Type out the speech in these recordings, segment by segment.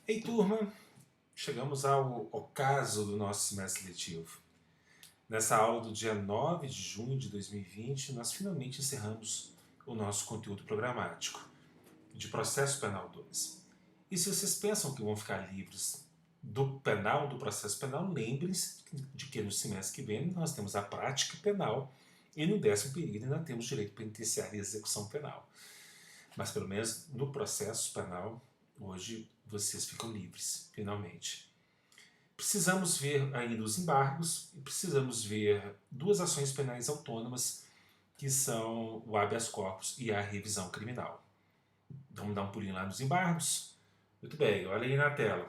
Ei, turma, chegamos ao ocaso do nosso semestre letivo. Nessa aula do dia 9 de junho de 2020, nós finalmente encerramos o nosso conteúdo programático de Processo Penal 2. E se vocês pensam que vão ficar livres do penal, do processo penal, lembrem-se de que no semestre que vem nós temos a prática penal e no 10º período ainda temos direito penitenciário e execução penal. Mas pelo menos no processo penal, hoje vocês ficam livres, finalmente. Precisamos ver ainda os embargos e precisamos ver duas ações penais autônomas, que são o habeas corpus e a revisão criminal. Vamos dar um pulinho lá nos embargos? Muito bem, olha aí na tela.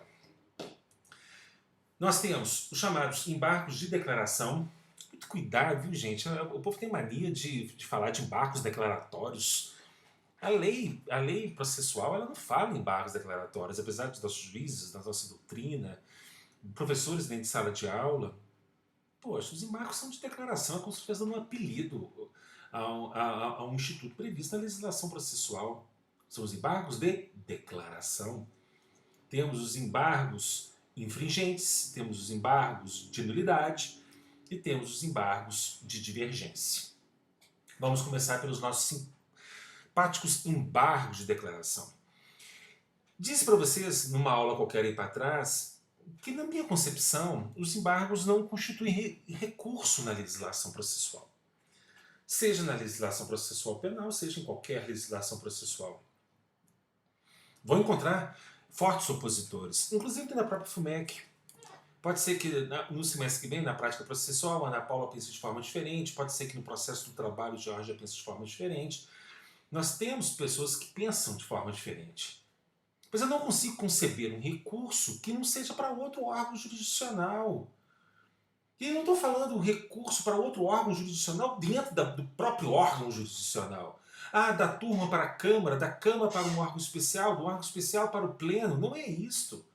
Nós temos os chamados embargos de declaração. Muito cuidado, viu, gente? O povo tem mania de falar de embargos declaratórios. A lei processual ela não fala em embargos declaratórios, apesar dos nossos juízes, da nossa doutrina, professores dentro de sala de aula. Poxa, os embargos são de declaração, é como se estivesse dando um apelido a um instituto previsto na legislação processual. São os embargos de declaração. Temos os embargos infringentes, temos os embargos de nulidade e temos os embargos de divergência. Vamos começar pelos nossos simpáticos embargos de declaração. Disse para vocês, numa aula qualquer aí para trás, que na minha concepção, os embargos não constituem recurso na legislação processual. Seja na legislação processual penal, seja em qualquer legislação processual. Vão encontrar fortes opositores, inclusive na própria FUMEC. Pode ser que no semestre que vem, na prática processual, a Ana Paula pense de forma diferente, pode ser que no processo do trabalho o Jorge pense de forma diferente. Nós temos pessoas que pensam de forma diferente. Mas eu não consigo conceber um recurso que não seja para outro órgão jurisdicional. E eu não estou falando um recurso para outro órgão jurisdicional dentro do próprio órgão jurisdicional. Ah, da turma para a Câmara, da Câmara para um órgão especial, do órgão especial para o Pleno. Não é isto.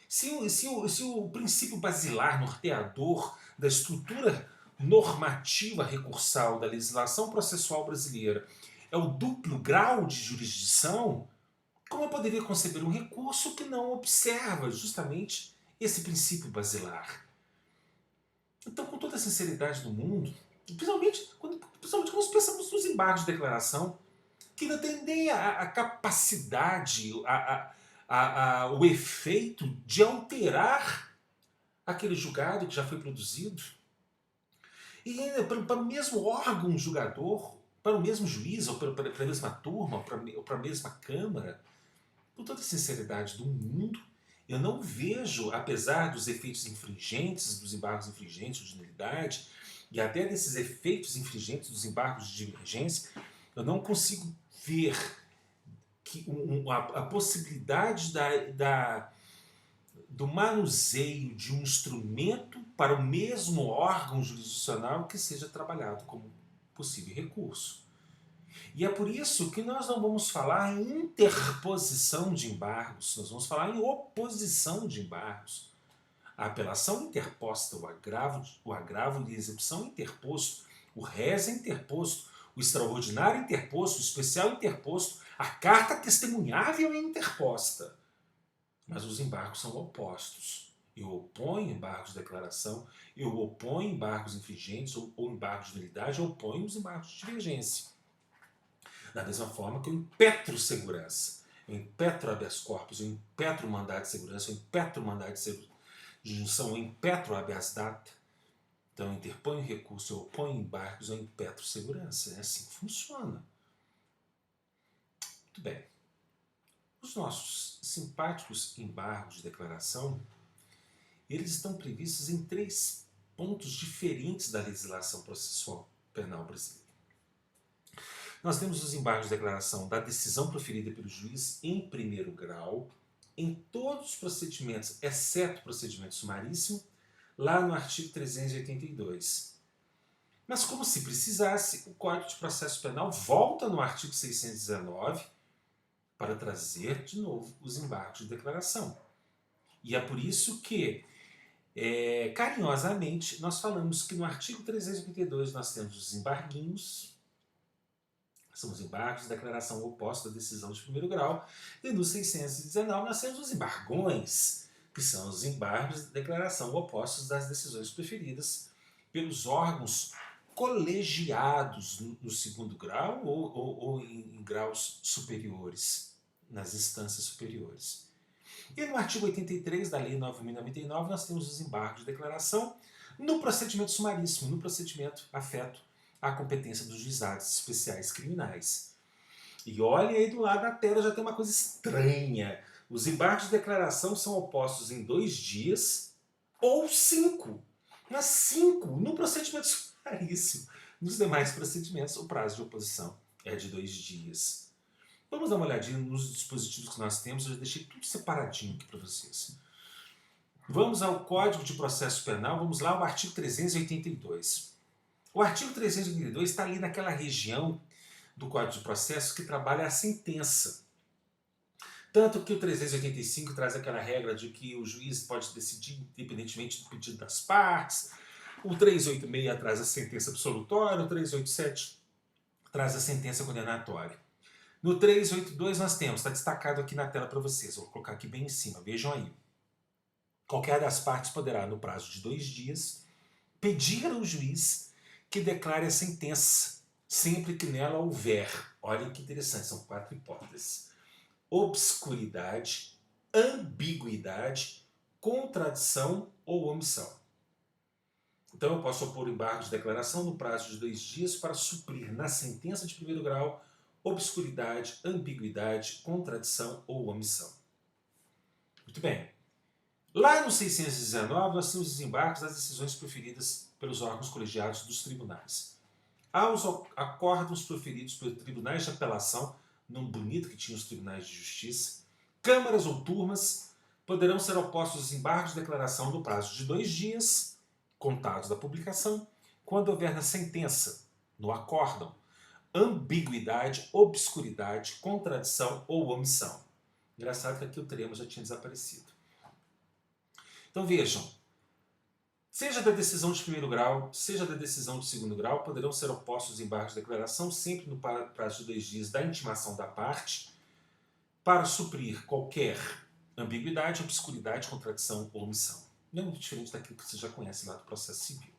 Se o princípio basilar norteador da estrutura normativa recursal da legislação processual brasileira é o duplo grau de jurisdição, como eu poderia conceber um recurso que não observa justamente esse princípio basilar? Então, com toda a sinceridade do mundo, principalmente quando nós pensamos nos embargos de declaração, que não tem nem a capacidade, o efeito de alterar aquele julgado que já foi produzido. E ainda para o mesmo órgão julgador, para o mesmo juiz, ou para a mesma turma, ou para a mesma Câmara, com toda a sinceridade do mundo, eu não vejo, apesar dos efeitos infringentes, dos embargos infringentes de nulidade, e até desses efeitos infringentes dos embargos de divergência, eu não consigo ver que a possibilidade do manuseio de um instrumento para o mesmo órgão jurisdicional que seja trabalhado como possível recurso. E é por isso que nós não vamos falar em interposição de embargos, nós vamos falar em oposição de embargos. A apelação interposta, o agravo de execução interposto, o rés interposto, o extraordinário interposto, o especial interposto, a carta testemunhável é interposta. Mas os embargos são opostos. Eu oponho embargos de declaração, eu oponho embargos infringentes ou embargos de nulidade, eu oponho os embargos de divergência. Da mesma forma que eu impetro segurança, eu impetro habeas corpus, eu impetro mandado de segurança, eu impetro mandado de junção, eu impetro habeas data. Então eu interponho recurso, eu oponho embargos, eu impetro segurança. É assim que funciona. Muito bem. Os nossos simpáticos embargos de declaração, eles estão previstos em 3 pontos diferentes da legislação processual penal brasileira. Nós temos os embargos de declaração da decisão proferida pelo juiz em primeiro grau, em todos os procedimentos, exceto o procedimento sumaríssimo, lá no artigo 382. Mas como se precisasse, o Código de Processo Penal volta no artigo 619 para trazer de novo os embargos de declaração. E é por isso que, carinhosamente, nós falamos que no artigo 382 nós temos os embarguinhos, São os embargos de declaração oposta à decisão de primeiro grau. E no 619 nós temos os embargões, que são os embargos de declaração opostos das decisões proferidas pelos órgãos colegiados no segundo grau ou em graus superiores, nas instâncias superiores. E no artigo 83 da Lei 9.099 nós temos os embargos de declaração no procedimento sumaríssimo, no procedimento afeto à competência dos juizados especiais criminais. E olha aí do lado da tela, já tem uma coisa estranha. Os embargos de declaração são opostos em 2 dias ou 5. Mas 5 no procedimento sumaríssimo. Nos demais procedimentos, o prazo de oposição é de 2 dias. Vamos dar uma olhadinha nos dispositivos que nós temos. Eu já deixei tudo separadinho aqui para vocês. Vamos ao Código de Processo Penal. Vamos lá ao artigo 382. O artigo 382 está ali naquela região do Código de Processo que trabalha a sentença. Tanto que o 385 traz aquela regra de que o juiz pode decidir independentemente do pedido das partes. O 386 traz a sentença absolutória. O 387 traz a sentença condenatória. No 382 nós temos, está destacado aqui na tela para vocês, vou colocar aqui bem em cima, vejam aí. Qualquer das partes poderá, no prazo de 2 dias, pedir ao juiz que declare a sentença, sempre que nela houver, olhem que interessante, são 4 hipóteses, obscuridade, ambiguidade, contradição ou omissão. Então eu posso opor embargo de declaração no prazo de 2 dias para suprir na sentença de primeiro grau obscuridade, ambiguidade, contradição ou omissão. Muito bem. Lá no 619 nós temos os embargos das decisões proferidas pelos órgãos colegiados dos tribunais. Aos acórdãos proferidos pelos tribunais de apelação, num bonito que tinha os tribunais de justiça, câmaras ou turmas, poderão ser opostos os embargos de declaração no prazo de 2 dias, contados da publicação, quando houver na sentença, no acórdão, ambiguidade, obscuridade, contradição ou omissão. Engraçado que aqui o termo já tinha desaparecido. Então vejam, seja da decisão de primeiro grau, seja da decisão de segundo grau, poderão ser opostos os embargos de declaração sempre no prazo de 2 dias da intimação da parte, para suprir qualquer ambiguidade, obscuridade, contradição ou omissão. Não é muito diferente daquilo que você já conhece lá do processo civil.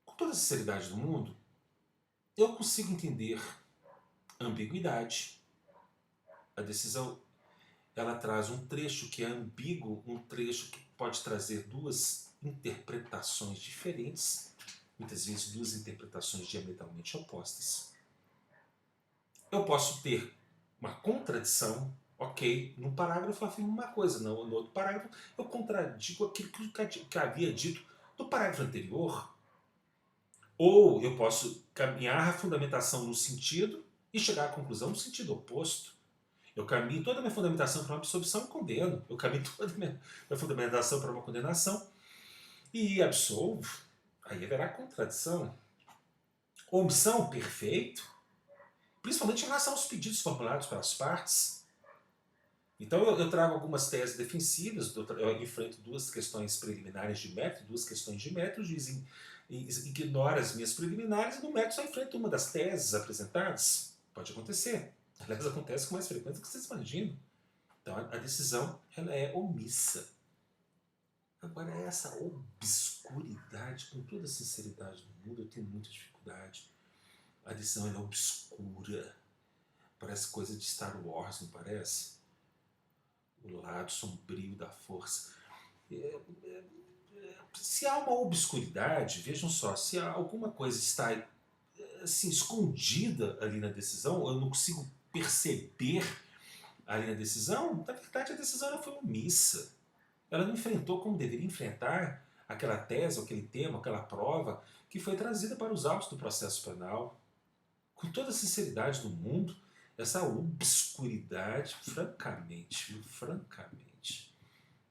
Com toda a sinceridade do mundo, eu consigo entender ambiguidade. A decisão ela traz um trecho que é ambíguo, um trecho que pode trazer 2 interpretações diferentes, muitas vezes 2 interpretações diametralmente opostas. Eu posso ter uma contradição, ok, num parágrafo eu afirmo uma coisa, no outro parágrafo eu contradigo aquilo que havia dito no parágrafo anterior. Ou eu posso caminhar a fundamentação no sentido e chegar à conclusão no sentido oposto. Eu caminho toda a minha fundamentação para uma absolvição e condeno. Eu caminho toda a minha fundamentação para uma condenação e absolvo. Aí haverá contradição. Omissão, perfeito. Principalmente em relação aos pedidos formulados pelas partes. Então eu trago algumas teses defensivas, eu enfrento 2 questões preliminares de mérito, 2 questões de mérito, o juiz ignora as minhas preliminares e no mérito só enfrenta uma das teses apresentadas. Pode acontecer. Aliás, acontece com mais frequência do que vocês imaginam. Então a decisão ela é omissa. Agora essa obscuridade, com toda a sinceridade do mundo, eu tenho muita dificuldade. A decisão ela é obscura. Parece coisa de Star Wars, não parece? O lado sombrio da força. Se há uma obscuridade, vejam só, se alguma coisa está assim, escondida ali na decisão, eu não consigo perceber ali na decisão, na verdade a decisão ela foi omissa. Ela não enfrentou como deveria enfrentar aquela tese, aquele tema, aquela prova que foi trazida para os autos do processo penal. Com toda a sinceridade do mundo, essa obscuridade, francamente,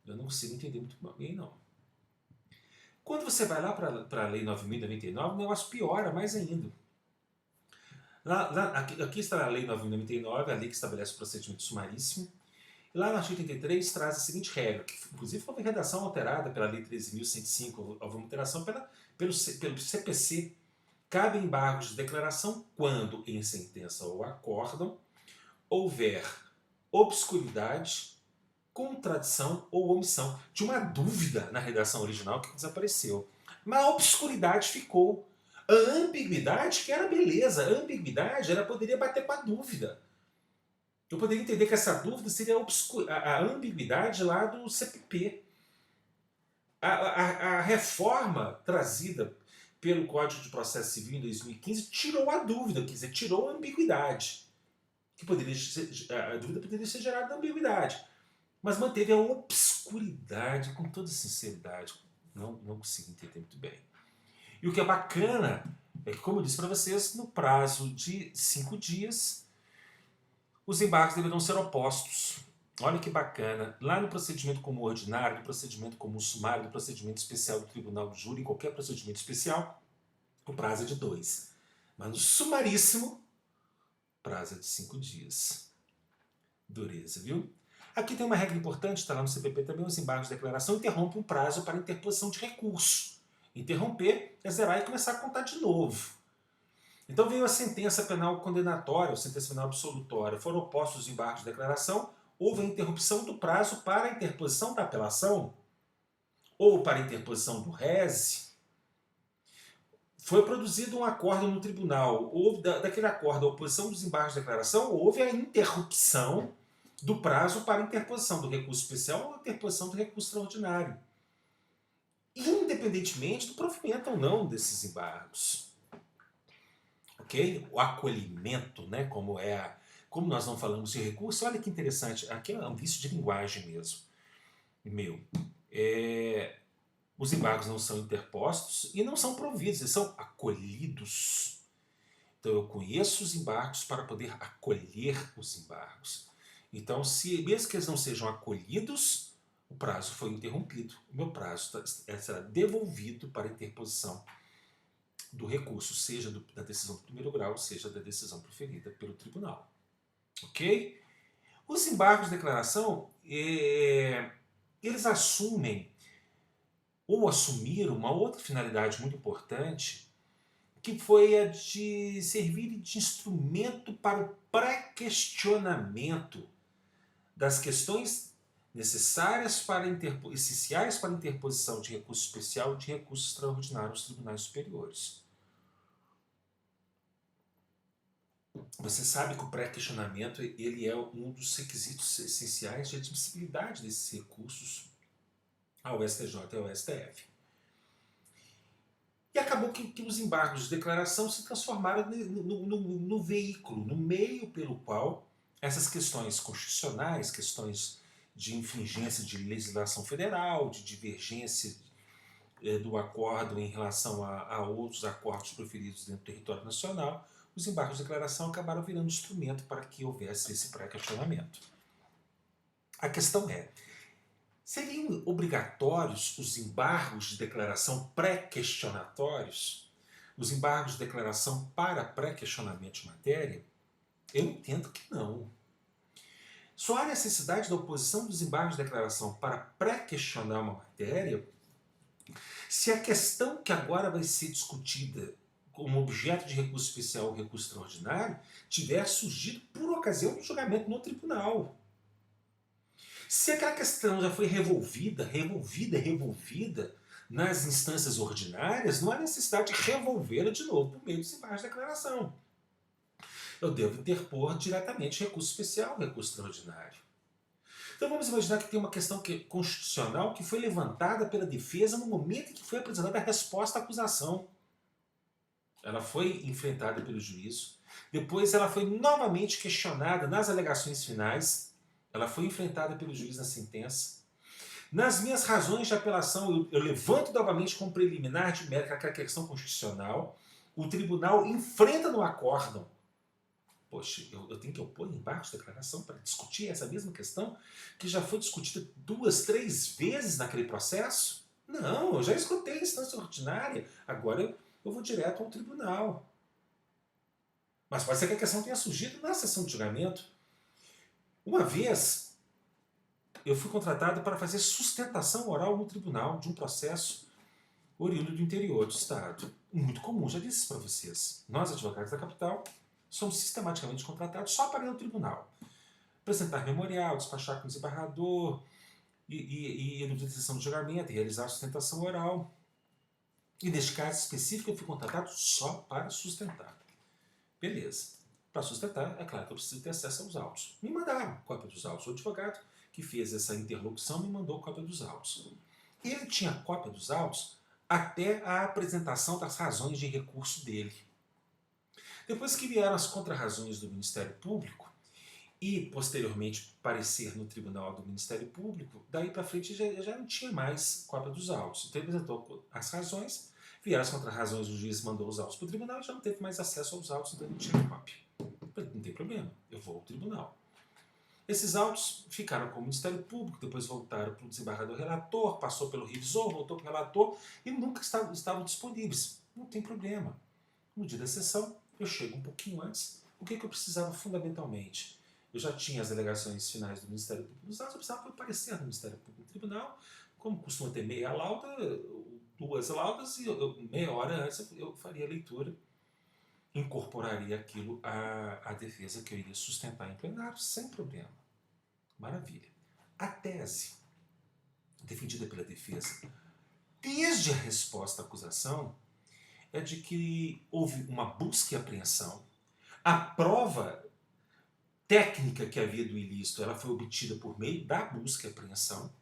eu não consigo entender muito bem, não. Quando você vai lá para a Lei 9.099, o negócio piora mais ainda. Aqui está a Lei 9.099, a lei que estabelece o procedimento sumaríssimo. E lá no artigo 83 traz a seguinte regra, que inclusive foi uma redação alterada pela Lei 13.105, houve uma alteração pelo CPC. cabe embargos de declaração quando, em sentença ou acórdão, houver obscuridade, contradição ou omissão. Tinha uma dúvida na redação original que desapareceu. Mas a obscuridade ficou. A ambiguidade, que era beleza, a ambiguidade poderia bater com a dúvida. Eu poderia entender que essa dúvida seria a ambiguidade lá do CPP. A reforma trazida pelo Código de Processo Civil em 2015 tirou a dúvida, quer dizer, tirou a ambiguidade. A dúvida poderia ser gerada da ambiguidade. Mas manteve a obscuridade, com toda sinceridade. Não consigo entender muito bem. E o que é bacana é que, como eu disse para vocês, no prazo de 5 dias, os embargos deverão ser opostos. Olha que bacana. Lá no procedimento comum ordinário, no procedimento comum sumário, no procedimento especial do Tribunal do Júri, em qualquer procedimento especial, o prazo é de 2. Mas no sumaríssimo, o prazo é de 5 dias. Dureza, viu? Aqui tem uma regra importante, está lá no CPP também, os embargos de declaração interrompem um prazo para interposição de recurso. Interromper é zerar e começar a contar de novo. Então veio a sentença penal condenatória, ou sentença penal absolutória, foram opostos os embargos de declaração, houve a interrupção do prazo para a interposição da apelação, ou para a interposição do rese. Foi produzido um acordo no tribunal, houve daquele acordo a oposição dos embargos de declaração, houve a interrupção do prazo para a interposição do recurso especial ou a interposição do recurso extraordinário, independentemente do provimento ou não desses embargos. Ok? O acolhimento, né, como nós não falamos de recurso, olha que interessante, aqui é um vício de linguagem mesmo. Os embargos não são interpostos e não são providos, eles são acolhidos. Então eu conheço os embargos para poder acolher os embargos. Então, mesmo que eles não sejam acolhidos, o prazo foi interrompido. O meu prazo será devolvido para a interposição do recurso, seja da decisão do primeiro grau, seja da decisão proferida pelo tribunal. Ok? Os embargos de declaração, eles assumem ou assumiram uma outra finalidade muito importante, que foi a de servir de instrumento para o pré-questionamento das questões necessárias essenciais para a interposição de recurso especial e de recurso extraordinário aos tribunais superiores. Você sabe que o pré-questionamento ele é um dos requisitos essenciais de admissibilidade desses recursos ao STJ e ao STF. E acabou que os embargos de declaração se transformaram no veículo, no meio pelo qual essas questões constitucionais, questões de infringência de legislação federal, de divergência do acordo em relação a outros acordos proferidos dentro do território nacional, os embargos de declaração acabaram virando instrumento para que houvesse esse pré-questionamento. A questão é, seriam obrigatórios os embargos de declaração pré-questionatórios? Os embargos de declaração para pré-questionamento de matéria? Eu entendo que não. Só há necessidade da oposição dos embargos de declaração para pré-questionar uma matéria se a questão que agora vai ser discutida como objeto de recurso especial ou recurso extraordinário tiver surgido por ocasião do julgamento no tribunal. Se aquela questão já foi revolvida nas instâncias ordinárias, não há necessidade de revolvê-la de novo por meio dos embargos de declaração. Eu devo interpor diretamente recurso especial, recurso extraordinário. Então vamos imaginar que tem uma questão constitucional que foi levantada pela defesa no momento em que foi apresentada a resposta à acusação. Ela foi enfrentada pelo juízo, depois ela foi novamente questionada nas alegações finais, ela foi enfrentada pelo juiz na sentença. Nas minhas razões de apelação, eu levanto novamente como preliminar de mérito aquela questão constitucional, o tribunal enfrenta no acórdão. Poxa, eu tenho que opor embargos de declaração para discutir essa mesma questão que já foi discutida 2, 3 vezes naquele processo? Não, eu já escutei a instância ordinária, agora eu vou direto ao tribunal. Mas pode ser que a questão tenha surgido na sessão de julgamento. Uma vez, eu fui contratado para fazer sustentação oral no tribunal de um processo oriundo do interior do estado. Muito comum, já disse isso para vocês. Nós, advogados da capital, somos sistematicamente contratados só para ir ao tribunal. Apresentar memorial, despachar com o desembargador, e ir na sessão de julgamento, e realizar a sustentação oral. E neste caso específico eu fui contratado só para sustentar. Beleza. Para sustentar, é claro que eu preciso ter acesso aos autos. Me mandaram cópia dos autos. O advogado que fez essa interlocução me mandou cópia dos autos. Ele tinha cópia dos autos até a apresentação das razões de recurso dele. Depois que vieram as contrarrazões do Ministério Público e, posteriormente, parecer no Tribunal do Ministério Público, daí para frente já não tinha mais cópia dos autos. Então ele apresentou as razões, vieram as contrarrazões, o juiz mandou os autos para o tribunal e já não teve mais acesso aos autos, então não tinha cópia. Não tem problema, eu vou ao tribunal. Esses autos ficaram com o Ministério Público, depois voltaram para o desembargador relator, passou pelo revisor, voltou para o relator e nunca estavam disponíveis. Não tem problema. No dia da sessão, eu chego um pouquinho antes. O que eu precisava fundamentalmente? Eu já tinha as alegações finais do Ministério Público nos autos, eu precisava aparecer no Ministério Público no tribunal. Como costuma ter meia lauda, 2 laudas, e meia hora antes eu faria a leitura, incorporaria aquilo à defesa que eu iria sustentar em plenário, sem problema. Maravilha. A tese defendida pela defesa, desde a resposta à acusação, é de que houve uma busca e apreensão. A prova técnica que havia do ilícito, ela foi obtida por meio da busca e apreensão,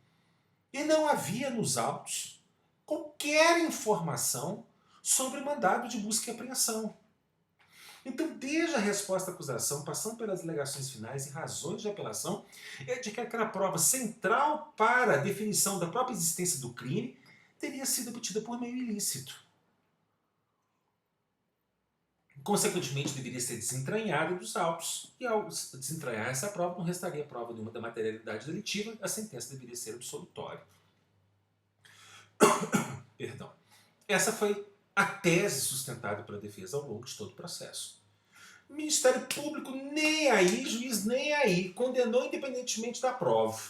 e não havia nos autos qualquer informação sobre mandado de busca e apreensão. Então, desde a resposta à acusação, passando pelas alegações finais e razões de apelação, é de que aquela prova central para a definição da própria existência do crime teria sido obtida por meio ilícito. Consequentemente, deveria ser desentranhada dos autos. E ao desentranhar essa prova, não restaria prova nenhuma da materialidade delitiva, a sentença deveria ser absolutória. Perdão. Essa foi a tese sustentada pela defesa ao longo de todo o processo. O Ministério Público nem aí, juiz nem aí, condenou independentemente da prova.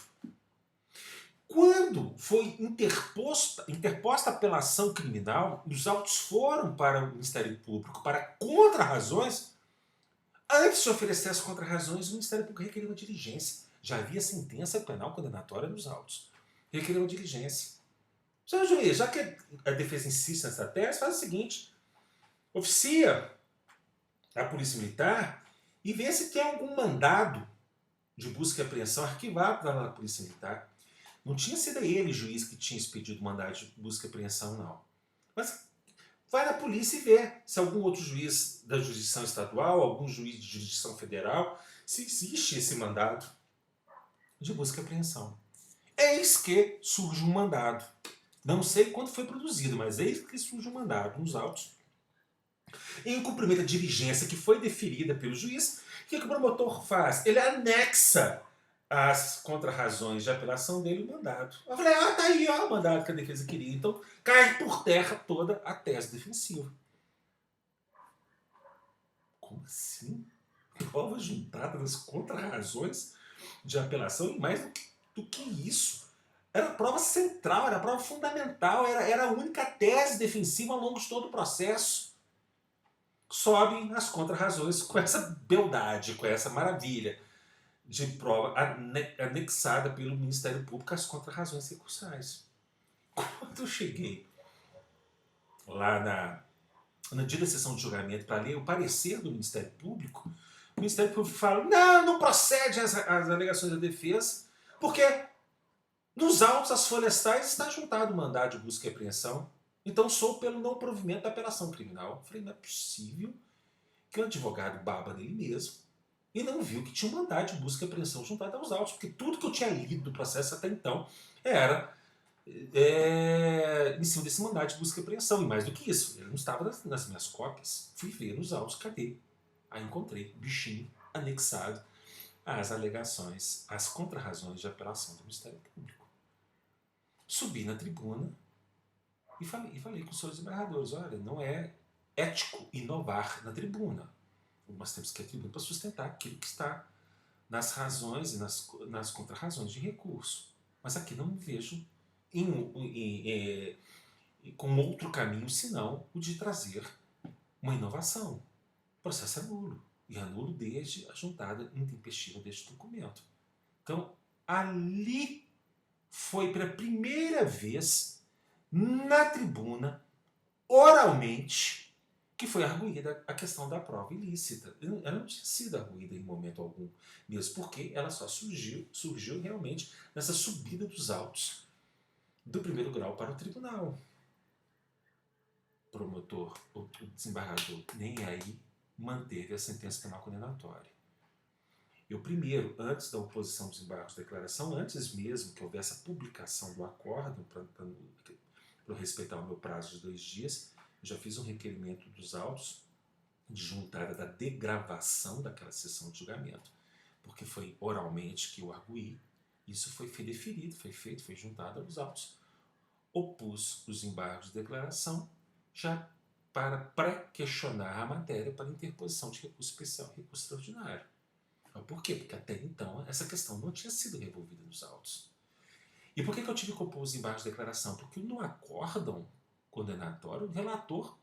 Quando foi interposta a apelação criminal, os autos foram para o Ministério Público para contrarrazões. Antes de oferecer as contrarrazões, o Ministério Público requeriu uma diligência. Já havia sentença penal condenatória nos autos. Requeriu uma diligência. Senhor juiz, já que a defesa insiste nessa tese, faz o seguinte: oficia a Polícia Militar e vê se tem algum mandado de busca e apreensão arquivado lá na Polícia Militar. Não tinha sido ele, juiz, que tinha expedido mandado de busca e apreensão, não. Mas vai na polícia e vê se algum outro juiz da jurisdição estadual, algum juiz de jurisdição federal, se existe esse mandado de busca e apreensão. Eis que surge um mandado. Não sei quando foi produzido, mas eis que surge um mandado nos autos, em cumprimento da diligência que foi deferida pelo juiz. O que o promotor faz? Ele anexa as contrarrazões de apelação dele o mandado. Eu falei, tá aí, ó, o mandado que a defesa queria. Então cai por terra toda a tese defensiva. Como assim? Prova juntada das contrarrazões de apelação, e mais do que isso. Era a prova central, era a prova fundamental, era a única tese defensiva ao longo de todo o processo. Sobem as contrarrazões com essa beldade, com essa maravilha de prova anexada pelo Ministério Público às contrarrazões recursais. Quando eu cheguei lá no dia da sessão de julgamento para ler o parecer do Ministério Público, o Ministério Público fala, não procede as alegações da defesa, porque nos autos, as folhas tais, está juntado o mandado de busca e apreensão, então sou pelo não provimento da apelação criminal. Eu falei, não é possível que o advogado baba dele mesmo e não viu que tinha um mandado de busca e apreensão juntado aos autos, porque tudo que eu tinha lido do processo até então era em cima desse mandado de busca e apreensão. E mais do que isso, ele não estava nas minhas cópias. Fui ver nos autos, cadê? Aí encontrei, bichinho, anexado às alegações, às contrarrazões de apelação do Ministério Público. Subi na tribuna e falei com os senhores desembargadores, olha, não é ético inovar na tribuna. Nós temos que ir à tribuna para sustentar aquilo que está nas razões e nas contrarrazões de recurso. Mas aqui não vejo com outro caminho senão o de trazer uma inovação. O processo é nulo. E é nulo desde a juntada intempestiva deste documento. Então, ali foi pela primeira vez na tribuna, oralmente, que foi arguída a questão da prova ilícita. Ela não tinha sido arguída em momento algum, mesmo porque ela só surgiu realmente nessa subida dos autos do primeiro grau para o tribunal. O promotor, o desembargador, nem aí manteve a sentença penal condenatória. Eu primeiro, antes da oposição dos embargos de declaração, antes mesmo que houvesse a publicação do acórdão, para eu respeitar o meu prazo de 2 dias, eu já fiz um requerimento dos autos de juntada da degravação daquela sessão de julgamento, porque foi oralmente que eu arguí, isso foi deferido, foi juntado aos autos. Opus os embargos de declaração já para pré-questionar a matéria para interposição de recurso especial e recurso extraordinário. Por quê? Porque até então essa questão não tinha sido resolvida nos autos. E por que eu tive que opor os embargos de declaração? Porque no acórdão condenatório, o relator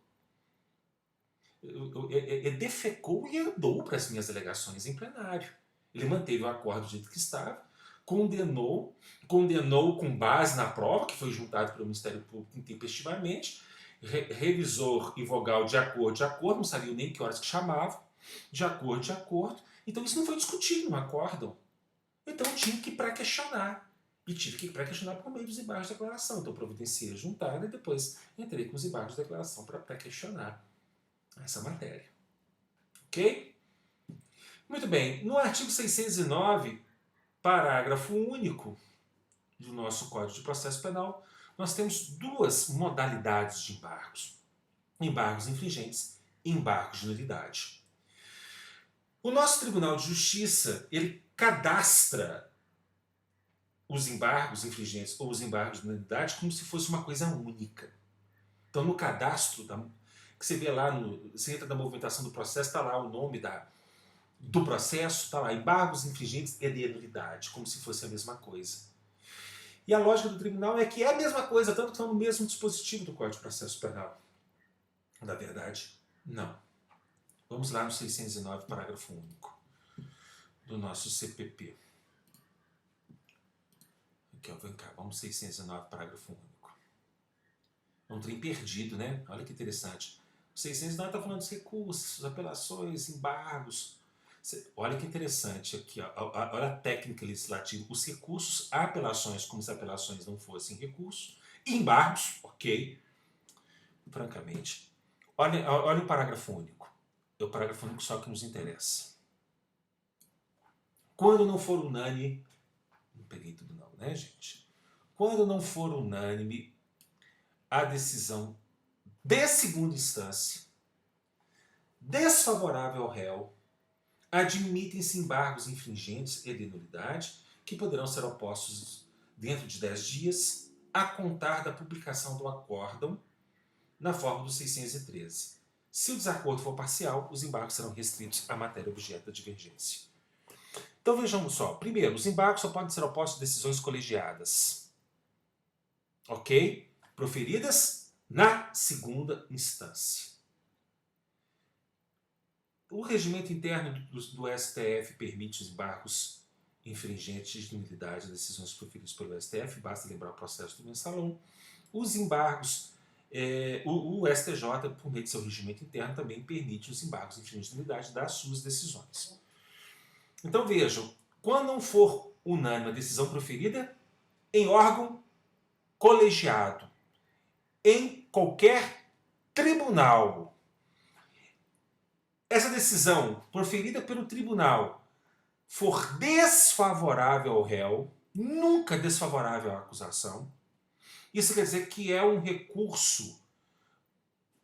defecou e andou para as minhas alegações em plenário. Ele manteve o acordo do jeito que estava, condenou com base na prova, que foi juntado pelo Ministério Público intempestivamente, revisor e vogal de acordo, não sabia nem que horas que chamava, de acordo. Então isso não foi discutido no acórdão. Então eu tinha que pré-questionar. E tive que pré-questionar por meio dos embargos de declaração. Então providenciei a juntada e depois entrei com os embargos de declaração para pré-questionar essa matéria. Ok? Muito bem. No artigo 609, parágrafo único do nosso Código de Processo Penal, nós temos 2 modalidades de embargos. Embargos infringentes e embargos de nulidade. O nosso Tribunal de Justiça, ele cadastra os embargos infringentes ou os embargos de nulidade como se fosse uma coisa única. Então, no cadastro, que você vê lá, você entra na movimentação do processo, está lá o nome do processo, está lá, embargos infringentes e de nulidade, como se fosse a mesma coisa. E a lógica do tribunal é que é a mesma coisa, tanto que estão no mesmo dispositivo do Código de Processo Penal. Na verdade, não. Vamos lá no 609, parágrafo único do nosso CPP. Aqui, ó, vem cá, vamos 609, parágrafo único. É um trem perdido, né? Olha que interessante. O 609 está falando dos recursos, apelações, embargos. Olha que interessante aqui, ó, olha a técnica legislativa. Os recursos, apelações, como se apelações não fossem recursos, embargos, ok, francamente. Olha o parágrafo único. É o parágrafo único só que nos interessa. Quando não for unânime, não peguei tudo não, né, gente? Quando não for unânime a decisão de segunda instância, desfavorável ao réu, admitem-se embargos infringentes e de nulidade que poderão ser opostos dentro de 10 dias a contar da publicação do acórdão na forma do 613. Se o desacordo for parcial, os embargos serão restritos à matéria objeto da divergência. Então vejamos só. Primeiro, os embargos só podem ser opostos a decisões colegiadas. Ok? Proferidas na segunda instância. O regimento interno do STF permite os embargos infringentes de nulidade de decisões proferidas pelo STF, basta lembrar o processo do mensalão. Os embargos, o STJ, por meio de seu regimento interno, também permite os embargos infringentes de nulidade das suas decisões. Então vejam, quando não for unânime a decisão proferida em órgão colegiado, em qualquer tribunal, essa decisão proferida pelo tribunal for desfavorável ao réu, nunca desfavorável à acusação, isso quer dizer que é um recurso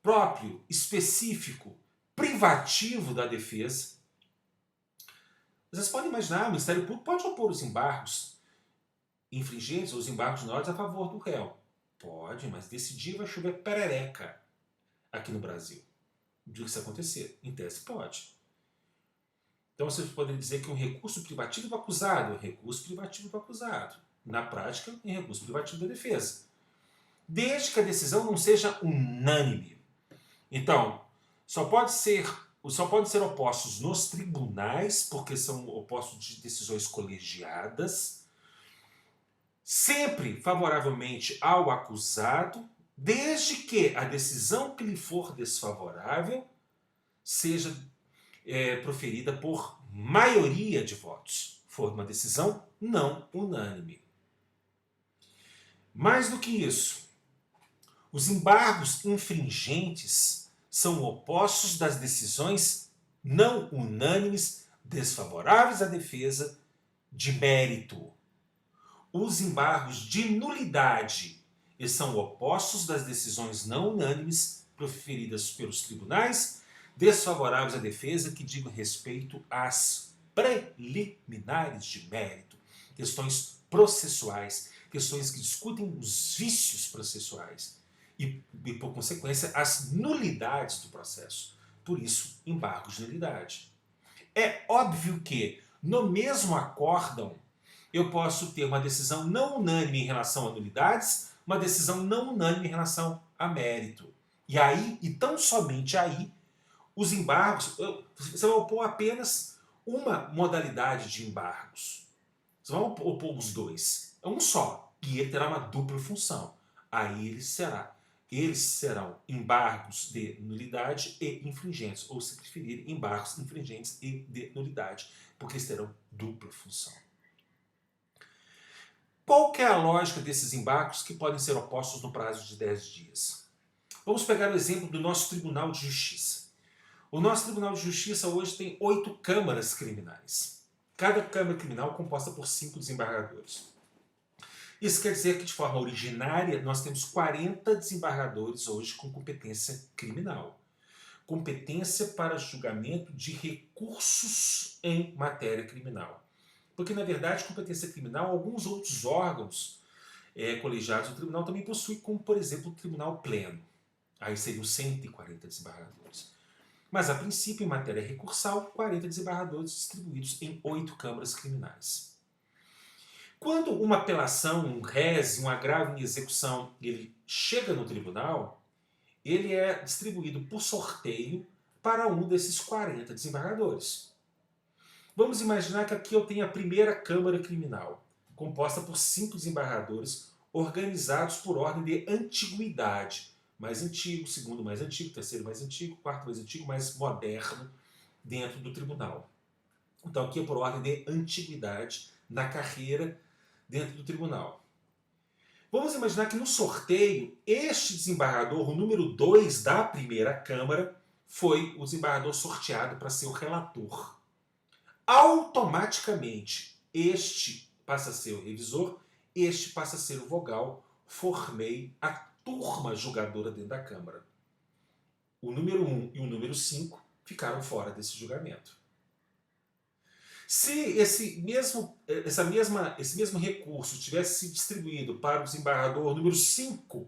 próprio, específico, privativo da defesa. Vocês podem imaginar, o Ministério Público pode opor os embargos infringentes ou os embargos nulidades a favor do réu. Pode, mas desse dia vai chover perereca aqui no Brasil. No dia que isso acontecer. Em tese, pode. Então vocês podem dizer que um recurso privativo do acusado é recurso privativo do acusado. Na prática, é recurso privativo da defesa. desde que a decisão não seja unânime. Então, só podem ser opostos nos tribunais, porque são opostos de decisões colegiadas, sempre favoravelmente ao acusado, desde que a decisão que lhe for desfavorável seja proferida por maioria de votos. For uma decisão não unânime. Mais do que isso, os embargos infringentes são opostos das decisões não unânimes desfavoráveis à defesa de mérito. Os embargos de nulidade são opostos das decisões não unânimes proferidas pelos tribunais desfavoráveis à defesa que digam respeito às preliminares de mérito, questões processuais, questões que discutem os vícios processuais e por consequência, as nulidades do processo. Por isso, embargos de nulidade. É óbvio que, no mesmo acórdão, eu posso ter uma decisão não unânime em relação a nulidades, uma decisão não unânime em relação a mérito. E aí, e tão somente aí, os embargos, você vai opor apenas uma modalidade de embargos. Você vai opor os dois. É um só. E ele terá uma dupla função. Aí eles serão embargos de nulidade e infringentes, ou se preferirem, embargos infringentes e de nulidade, porque eles terão dupla função. Qual que é a lógica desses embargos que podem ser opostos no prazo de 10 dias? Vamos pegar o exemplo do nosso Tribunal de Justiça. O nosso Tribunal de Justiça hoje tem 8 câmaras criminais. Cada câmara criminal composta por 5 desembargadores. Isso quer dizer que, de forma originária, nós temos 40 desembargadores hoje com competência criminal. Competência para julgamento de recursos em matéria criminal. Porque, na verdade, competência criminal, alguns outros órgãos colegiados do tribunal também possuem, como, por exemplo, o Tribunal Pleno. Aí seriam 140 desembargadores. Mas, a princípio, em matéria recursal, 40 desembargadores distribuídos em 8 câmaras criminais. Quando uma apelação, um rese, um agravo em execução, ele chega no tribunal, ele é distribuído por sorteio para um desses 40 desembargadores. Vamos imaginar que aqui eu tenho a primeira Câmara Criminal, composta por 5 desembargadores, organizados por ordem de antiguidade. Mais antigo, segundo mais antigo, terceiro mais antigo, quarto mais antigo, mais moderno dentro do tribunal. Então aqui é por ordem de antiguidade na carreira dentro do tribunal. Vamos imaginar que no sorteio, este desembargador, o número 2 da primeira Câmara, foi o desembargador sorteado para ser o relator. Automaticamente, este passa a ser o revisor, este passa a ser o vogal. Formei a turma julgadora dentro da Câmara. O número 1 e o número 5 ficaram fora desse julgamento. Se esse mesmo recurso tivesse sido distribuído para o desembargador número 5,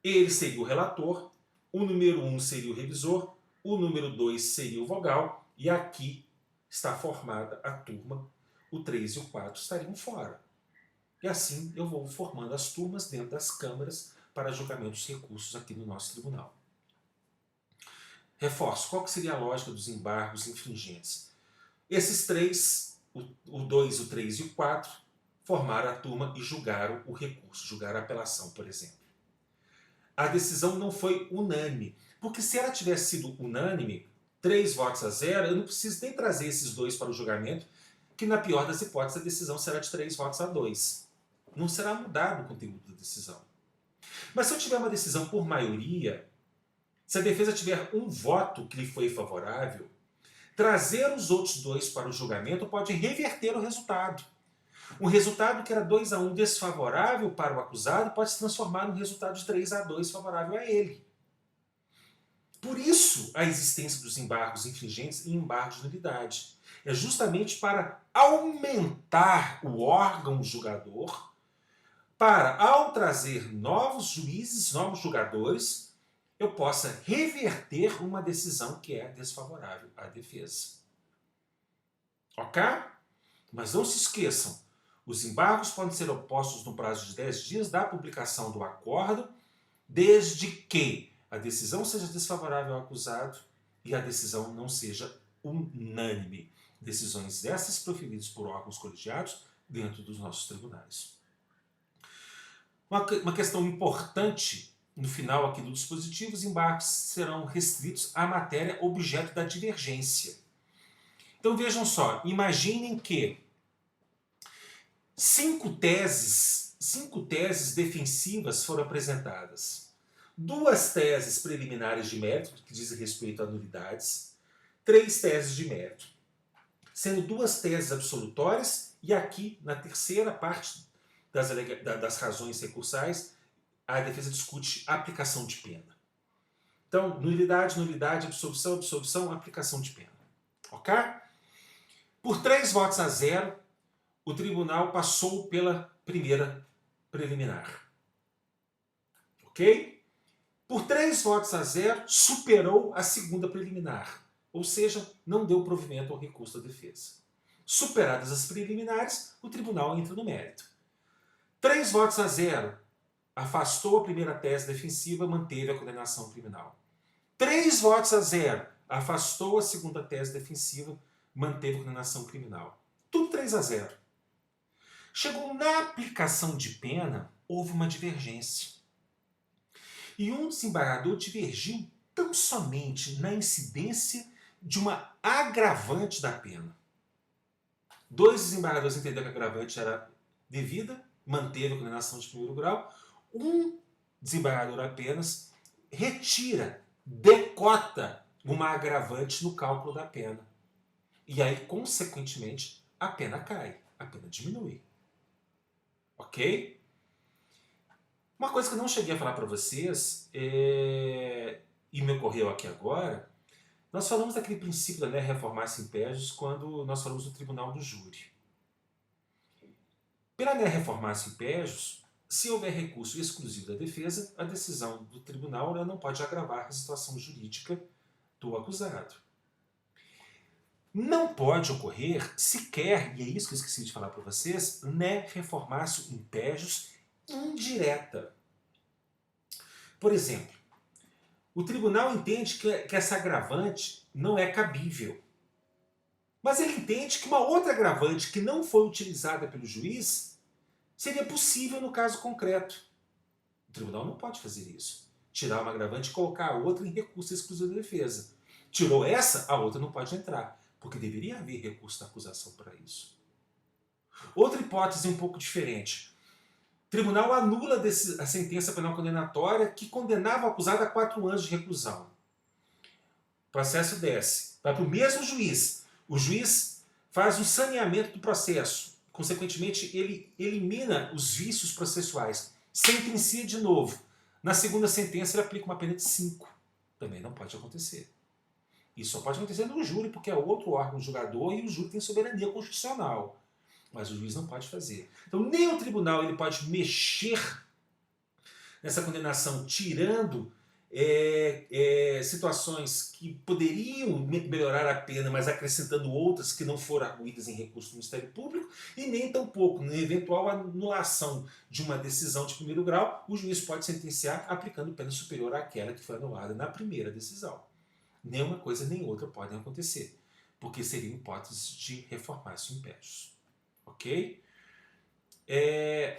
ele seria o relator, o número 1 seria o revisor, o número 2 seria o vogal, e aqui está formada a turma, o 3 e o 4 estariam fora. E assim eu vou formando as turmas dentro das câmaras para julgamento dos recursos aqui no nosso tribunal. Reforço, qual que seria a lógica dos embargos infringentes? Esses 3, o 2, o 3 e o 4, formaram a turma e julgaram o recurso, julgaram a apelação, por exemplo. A decisão não foi unânime, porque se ela tivesse sido unânime, 3 votos a 0, eu não preciso nem trazer esses 2 para o julgamento, que na pior das hipóteses a decisão será de 3 votos a 2. Não será mudado o conteúdo da decisão. Mas se eu tiver uma decisão por maioria, se a defesa tiver um voto que lhe foi favorável, trazer os outros 2 para o julgamento pode reverter o resultado. Um resultado que era 2-1 desfavorável para o acusado pode se transformar num resultado de 3-2 favorável a ele. Por isso, a existência dos embargos infringentes e embargos de nulidade. É justamente para aumentar o órgão julgador, para, ao trazer novos juízes, novos julgadores, eu possa reverter uma decisão que é desfavorável à defesa. Ok? Mas não se esqueçam, Os embargos podem ser opostos no prazo de 10 dias da publicação do acordo, desde que a decisão seja desfavorável ao acusado e a decisão não seja unânime. Decisões dessas proferidas por órgãos colegiados dentro dos nossos tribunais. Uma questão importante no final aqui do dispositivo: os embargos serão restritos à matéria objeto da divergência. Então vejam só, imaginem que 5 teses defensivas foram apresentadas. 2 teses preliminares de mérito, que dizem respeito a nulidades, 3 teses de mérito, sendo 2 teses absolutórias, e aqui, na terceira parte das razões recursais, a defesa discute aplicação de pena. Então, nulidade, nulidade, absolvição, absolvição, aplicação de pena. Ok? Por 3 votos a 0, o tribunal passou pela primeira preliminar. Ok? Por 3 votos a 0, superou a segunda preliminar. Ou seja, não deu provimento ao recurso da defesa. Superadas as preliminares, o tribunal entra no mérito. 3 votos a 0, afastou a primeira tese defensiva, manteve a condenação criminal. 3 votos a 0, afastou a segunda tese defensiva, manteve a condenação criminal. Tudo 3 a 0. Chegou na aplicação de pena, houve uma divergência. E um desembargador divergiu tão somente na incidência de uma agravante da pena. 2 desembargadores entenderam que a agravante era devida, manteve a condenação de primeiro grau. Um desembargador apenas retira, decota uma agravante no cálculo da pena. E aí, consequentemente, a pena cai, a pena diminui. Ok? Uma coisa que eu não cheguei a falar para vocês, e me ocorreu aqui agora, nós falamos daquele princípio da lei reformar-se impédios quando nós falamos do tribunal do júri. Pela lei reformar-se impédios, se houver recurso exclusivo da defesa, a decisão do tribunal não pode agravar a situação jurídica do acusado. Não pode ocorrer sequer, e é isso que eu esqueci de falar para vocês, reformar-se impédios indireta. Por exemplo, o tribunal entende que essa agravante não é cabível. Mas ele entende que uma outra agravante que não foi utilizada pelo juiz seria possível no caso concreto. O tribunal não pode fazer isso. Tirar uma agravante e colocar a outra em recurso exclusivo da defesa. Tirou essa, a outra não pode entrar, porque deveria haver recurso da acusação para isso. Outra hipótese um pouco diferente. O tribunal anula a sentença penal condenatória que condenava o acusado a 4 anos de reclusão. O processo desce, vai para o mesmo juiz. O juiz faz um saneamento do processo. Consequentemente, ele elimina os vícios processuais. Sentencia de novo. Na segunda sentença, ele aplica uma pena de 5. Também não pode acontecer. Isso só pode acontecer no júri, porque é outro órgão julgador e o júri tem soberania constitucional. Mas o juiz não pode fazer. Então, nem o tribunal ele pode mexer nessa condenação, tirando situações que poderiam melhorar a pena, mas acrescentando outras que não foram arguídas em recurso do Ministério Público, e nem tampouco, na eventual anulação de uma decisão de primeiro grau, o juiz pode sentenciar aplicando pena superior àquela que foi anulada na primeira decisão. Nem uma coisa nem outra podem acontecer, porque seriam hipóteses de reformar-se impérios. Ok?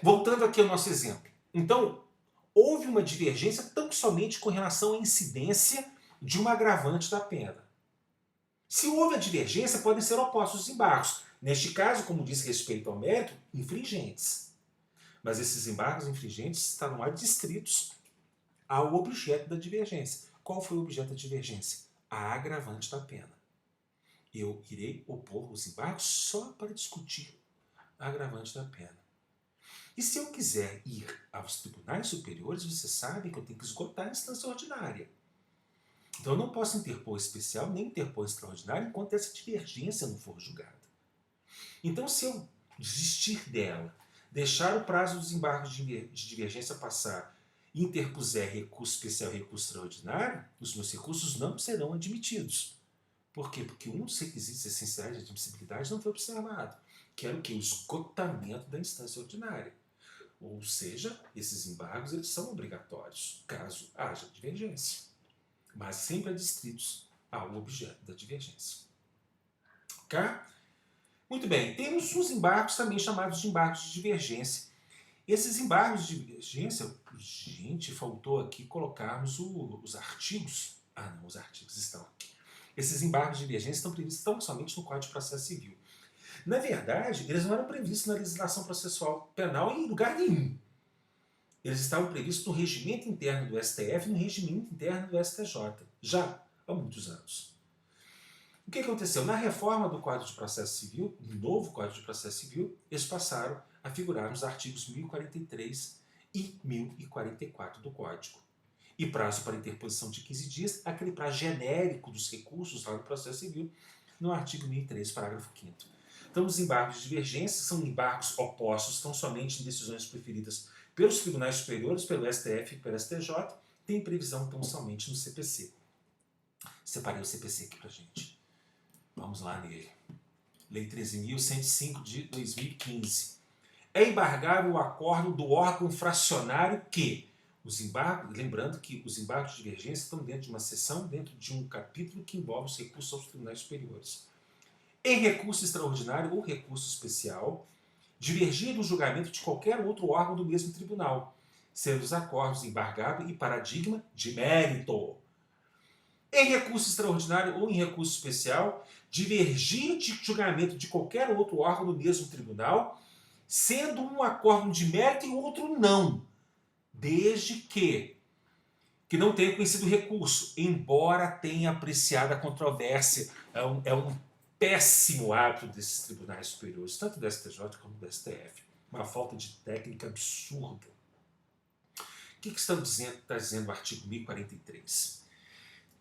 Voltando aqui ao nosso exemplo. Então, houve uma divergência tão somente com relação à incidência de uma agravante da pena. Se houve a divergência, podem ser opostos os embargos. Neste caso, como diz respeito ao mérito, infringentes. Mas esses embargos infringentes estarão adstritos ao objeto da divergência. Qual foi o objeto da divergência? A agravante da pena. Eu irei opor os embargos só para discutir a agravante da pena. E se eu quiser ir aos tribunais superiores, você sabe que eu tenho que esgotar a instância ordinária. Então eu não posso interpor especial nem interpor extraordinário enquanto essa divergência não for julgada. Então, se eu desistir dela, deixar o prazo dos embargos de divergência passar e interpuser recurso especial e recurso extraordinário, os meus recursos não serão admitidos. Por quê? Porque um dos requisitos essenciais de admissibilidade não foi observado. que era o quê? O esgotamento da instância ordinária. Ou seja, esses embargos eles são obrigatórios, caso haja divergência, mas sempre adstritos ao objeto da divergência. Ok? Muito bem, temos os embargos também chamados de embargos de divergência. Esses embargos de divergência, gente, faltou aqui colocarmos os artigos. Ah, não, os artigos estão aqui. Esses embargos de divergência estão previstos tão somente no Código de Processo Civil. Na verdade, eles não eram previstos na legislação processual penal em lugar nenhum. Eles estavam previstos no regimento interno do STF e no regimento interno do STJ, já há muitos anos. O que aconteceu? Na reforma do Código de Processo Civil, no novo Código de Processo Civil, eles passaram a figurar nos artigos 1043 e 1044 do Código. E prazo para interposição de 15 dias, aquele prazo genérico dos recursos lá no Processo Civil, no artigo 1003, parágrafo 5º. Então, os embargos de divergência são embargos opostos, estão somente em decisões preferidas pelos tribunais superiores, pelo STF e pelo STJ, tem previsão tão somente no CPC. Separei o CPC aqui pra gente. Vamos lá nele. Lei 13.105 de 2015. É embargável o acordo do órgão fracionário que os embargos, lembrando que os embargos de divergência estão dentro de uma seção, dentro de um capítulo que envolve os recursos aos tribunais superiores. Em recurso extraordinário ou recurso especial, divergir do julgamento de qualquer outro órgão do mesmo tribunal, sendo os acordos embargado e paradigma de mérito. Em recurso extraordinário ou em recurso especial, divergir de julgamento de qualquer outro órgão do mesmo tribunal, sendo um acordo de mérito e outro não, desde que não tenha conhecido o recurso, embora tenha apreciado a controvérsia. É um péssimo hábito desses tribunais superiores, tanto do STJ como do STF. Uma falta de técnica absurda. O que está dizendo o artigo 1043?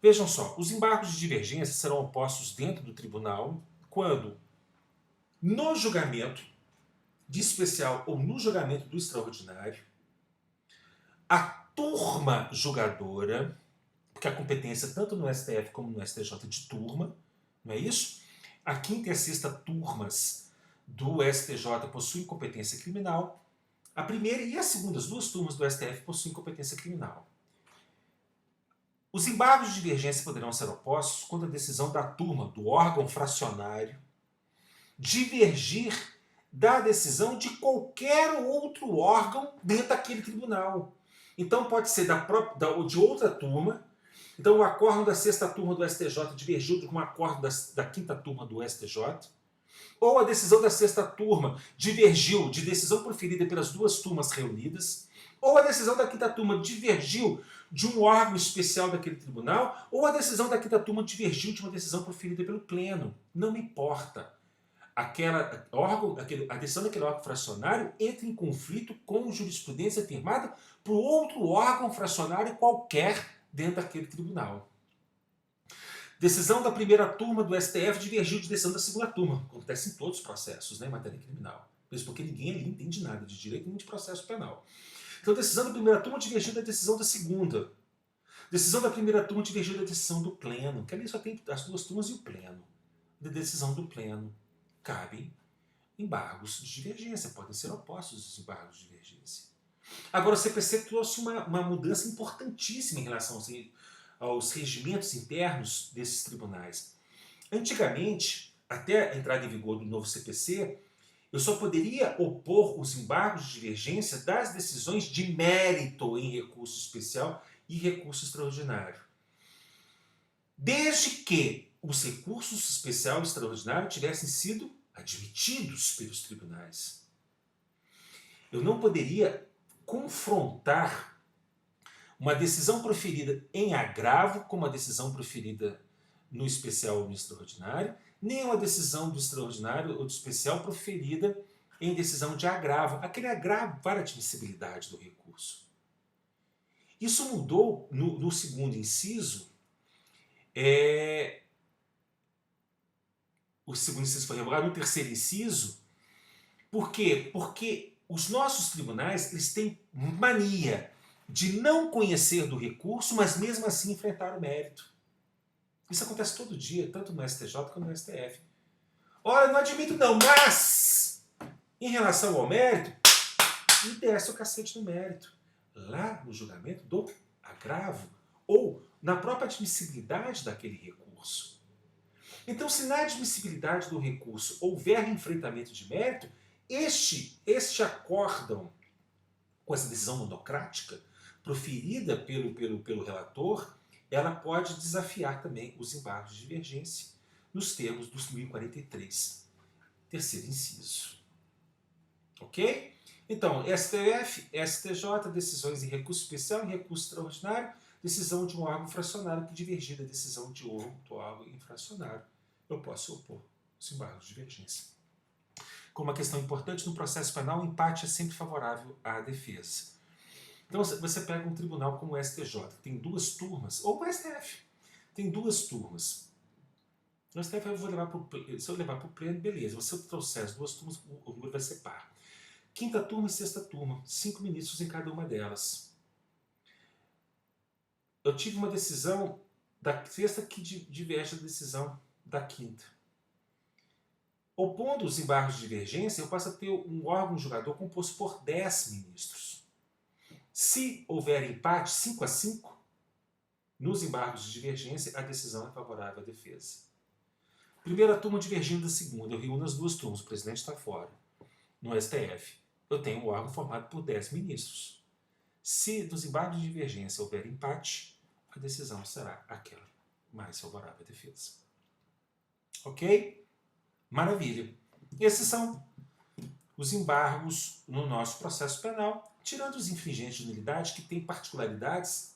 Vejam só, os embargos de divergência serão opostos dentro do tribunal quando, no julgamento de especial ou no julgamento do extraordinário, a turma julgadora, porque a competência tanto no STF como no STJ é de turma, não é isso? A quinta e a sexta turmas do STJ possuem competência criminal, a primeira e a segunda, as duas turmas do STF possuem competência criminal. Os embargos de divergência poderão ser opostos quando a decisão da turma, do órgão fracionário, divergir da decisão de qualquer outro órgão dentro daquele tribunal. Então pode ser de outra turma. Então o acordo da sexta turma do STJ divergiu de um acordo da quinta turma do STJ. Ou a decisão da sexta turma divergiu de decisão proferida pelas duas turmas reunidas. Ou a decisão da quinta turma divergiu de um órgão especial daquele tribunal. Ou a decisão da quinta turma divergiu de uma decisão proferida pelo pleno. Não me importa. A decisão daquele órgão fracionário entra em conflito com jurisprudência firmada por outro órgão fracionário qualquer dentro daquele tribunal. Decisão da primeira turma do STF divergiu de decisão da segunda turma. Acontece em todos os processos, né, em matéria criminal. Mesmo porque ninguém ali entende nada de direito nem de processo penal. Então, a decisão da primeira turma divergiu da decisão da segunda. Decisão da primeira turma divergiu da decisão do pleno, que ali só tem as duas turmas e o pleno. Da decisão do pleno cabem embargos de divergência, podem ser opostos os embargos de divergência. Agora, o CPC trouxe uma mudança importantíssima em relação aos regimentos internos desses tribunais. Antigamente, até a entrada em vigor do novo CPC, eu só poderia opor os embargos de divergência das decisões de mérito em recurso especial e recurso extraordinário, desde que os recursos especial e extraordinário tivessem sido admitidos pelos tribunais. Eu não poderia confrontar uma decisão proferida em agravo com uma decisão proferida no especial ou no extraordinário, nem uma decisão do extraordinário ou do especial proferida em decisão de agravo. Aquele agravo para a admissibilidade do recurso. Isso mudou no segundo inciso. O segundo inciso foi revogado, no terceiro inciso. Por quê? Porque os nossos tribunais eles têm mania de não conhecer do recurso, mas mesmo assim enfrentar o mérito. Isso acontece todo dia, tanto no STJ quanto no STF. Ora, não admito não, mas Em relação ao mérito, e desce o cacete no mérito. Lá no julgamento do agravo, ou na própria admissibilidade daquele recurso. Então, se na admissibilidade do recurso houver enfrentamento de mérito, este acórdão com essa decisão monocrática, proferida pelo relator, ela pode desafiar também os embargos de divergência nos termos dos 1043, terceiro inciso. Ok? Então, STF, STJ, decisões em recurso especial e recurso extraordinário, decisão de um órgão fracionário que divergir da decisão de outro órgão infracionário. Eu posso opor os embargos de divergência. Como uma questão importante, no processo penal, o empate é sempre favorável à defesa. Então, você pega um tribunal como o STJ, que tem duas turmas, ou o STF, tem duas turmas. No STF eu vou levar para o, se eu levar para o pleno, beleza. Se eu trouxer as duas turmas, o número vai ser par. Quinta turma e sexta turma, 5 ministros em cada uma delas. Eu tive uma decisão da sexta que diverge da decisão da quinta. Opondo os embargos de divergência, eu passo a ter um órgão julgador composto por 10 ministros. Se houver empate 5-5, nos embargos de divergência, a decisão é favorável à defesa. Primeira turma divergindo da segunda, eu reúno as duas turmas, o presidente está fora. No STF, eu tenho um órgão formado por 10 ministros. Se dos embargos de divergência houver empate, a decisão será aquela mais favorável à defesa. Ok? Maravilha. Esses são os embargos no nosso processo penal, tirando os infringentes de nulidade, que têm particularidades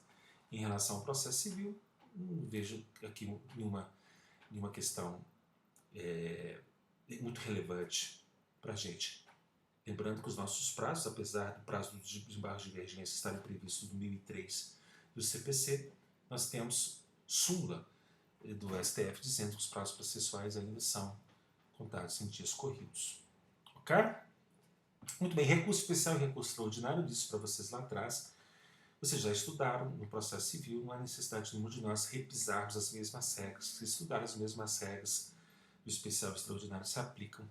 em relação ao processo civil. Não vejo aqui nenhuma questão muito relevante para a gente. Lembrando que os nossos prazos, apesar do prazo dos embargos de divergência estarem previstos no 2003 do CPC, nós temos súmula do STF dizendo que os prazos processuais ainda são contados em dias corridos. Ok? Muito bem, recurso especial e recurso extraordinário, eu disse para vocês lá atrás. Vocês já estudaram no processo civil, não há necessidade nenhuma de nós repisarmos as mesmas regras. Se estudar as mesmas regras, o especial e o extraordinário se aplicam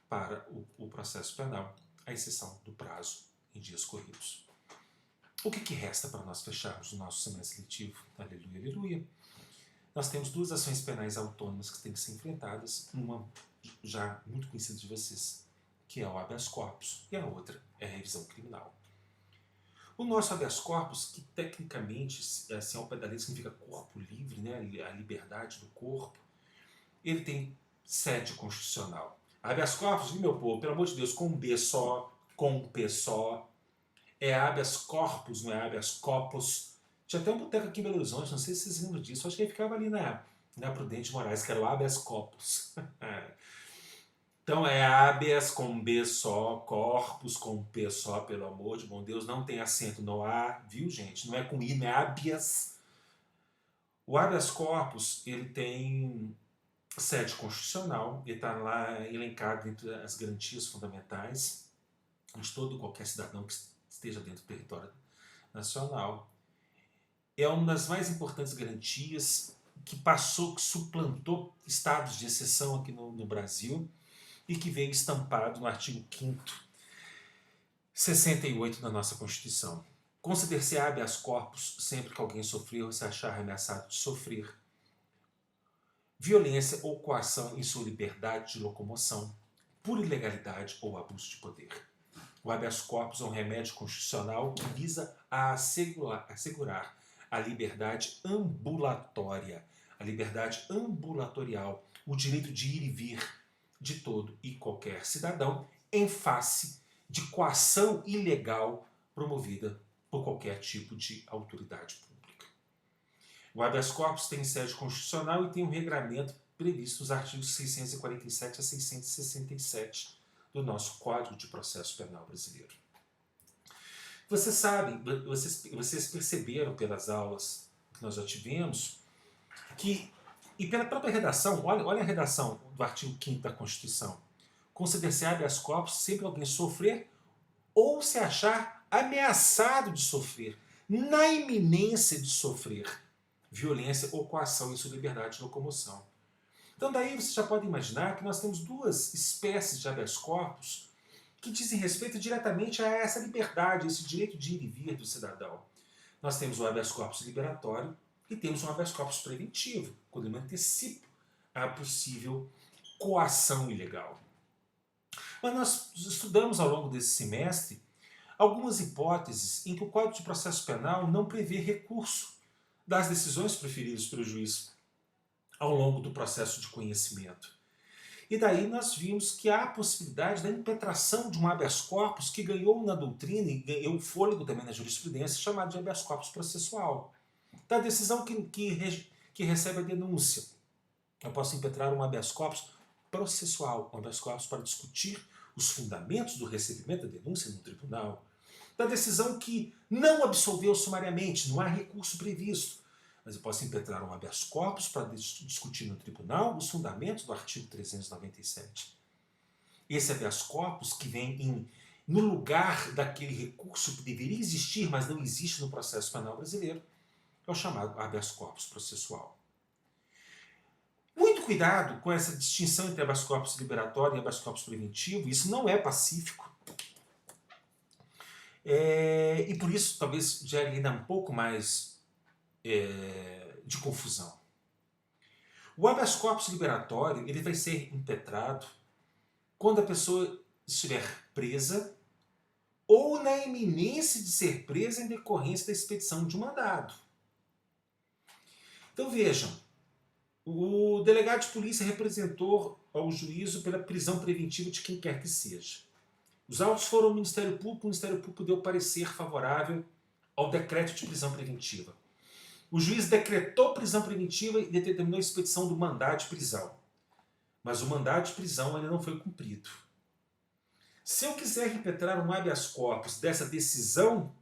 para o processo penal, à exceção do prazo em dias corridos. O que resta para nós fecharmos o nosso semestre letivo? Aleluia, aleluia. Nós temos duas ações penais autônomas que têm que ser enfrentadas, uma já muito conhecida de vocês, que é o habeas corpus, e a outra é a revisão criminal. O nosso habeas corpus, que tecnicamente, assim, ao pé da lei significa corpo livre, né, a liberdade do corpo, ele tem sede constitucional. Habeas corpus, meu povo, pelo amor de Deus, com um B só, com um P só, é habeas corpus, não é habeas corpus. Tinha até um boteco aqui em Belo Horizonte, não sei se vocês lembram disso, acho que ele ficava ali na Prudente Moraes, que era o habeas corpus. Então é habeas com B só, corpus com P só, pelo amor de bom Deus, não tem acento no A, viu gente? Não é com I, não é habeas. O habeas corpus, ele tem sede constitucional, ele está lá elencado entre as garantias fundamentais de todo e qualquer cidadão que esteja dentro do território nacional. É uma das mais importantes garantias que suplantou estados de exceção aqui no Brasil e que veio estampado no artigo 5º, 68 da nossa Constituição. Conceder-se habeas corpus sempre que alguém sofrer ou se achar ameaçado de sofrer violência ou coação em sua liberdade de locomoção, por ilegalidade ou abuso de poder. O habeas corpus é um remédio constitucional que visa a assegurar a liberdade ambulatória, a liberdade ambulatorial, o direito de ir e vir de todo e qualquer cidadão em face de coação ilegal promovida por qualquer tipo de autoridade pública. O habeas corpus tem sede constitucional e tem um regramento previsto nos artigos 647 a 667 do nosso Código de Processo Penal brasileiro. Vocês sabem, vocês perceberam pelas aulas que nós já tivemos, e pela própria redação, olha a redação do artigo 5º da Constituição. Conceder-se habeas corpus sempre alguém sofrer ou se achar ameaçado de sofrer, na iminência de sofrer, violência ou coação em sua liberdade de locomoção. Então daí você já pode imaginar que nós temos duas espécies de habeas corpus que dizem respeito diretamente a essa liberdade, esse direito de ir e vir do cidadão. Nós temos o habeas corpus liberatório e temos um habeas corpus preventivo, quando eu me antecipo a possível coação ilegal. Mas nós estudamos ao longo desse semestre algumas hipóteses em que o Código de Processo Penal não prevê recurso das decisões proferidas pelo juiz ao longo do processo de conhecimento. E daí nós vimos que há a possibilidade da impetração de um habeas corpus que ganhou na doutrina e ganhou fôlego também na jurisprudência, chamado de habeas corpus processual. Da decisão que recebe a denúncia. Eu posso impetrar um habeas corpus processual, um habeas corpus para discutir os fundamentos do recebimento da denúncia no tribunal. Da decisão que não absolveu sumariamente, não há recurso previsto. Mas eu posso impetrar um habeas corpus para discutir no tribunal os fundamentos do artigo 397. Esse habeas corpus que vem no lugar daquele recurso que deveria existir, mas não existe no processo penal brasileiro, é o chamado habeas corpus processual. Muito cuidado com essa distinção entre habeas corpus liberatório e habeas corpus preventivo, isso não é pacífico. E por isso talvez gere ainda um pouco mais de confusão. O habeas corpus liberatório ele vai ser impetrado quando a pessoa estiver presa ou na iminência de ser presa em decorrência da expedição de um mandado. Então vejam, o delegado de polícia representou ao juízo pela prisão preventiva de quem quer que seja. Os autos foram ao Ministério Público, o Ministério Público deu parecer favorável ao decreto de prisão preventiva. O juiz decretou prisão preventiva e determinou a expedição do mandado de prisão. Mas o mandado de prisão ainda não foi cumprido. Se eu quiser impetrar um habeas corpus dessa decisão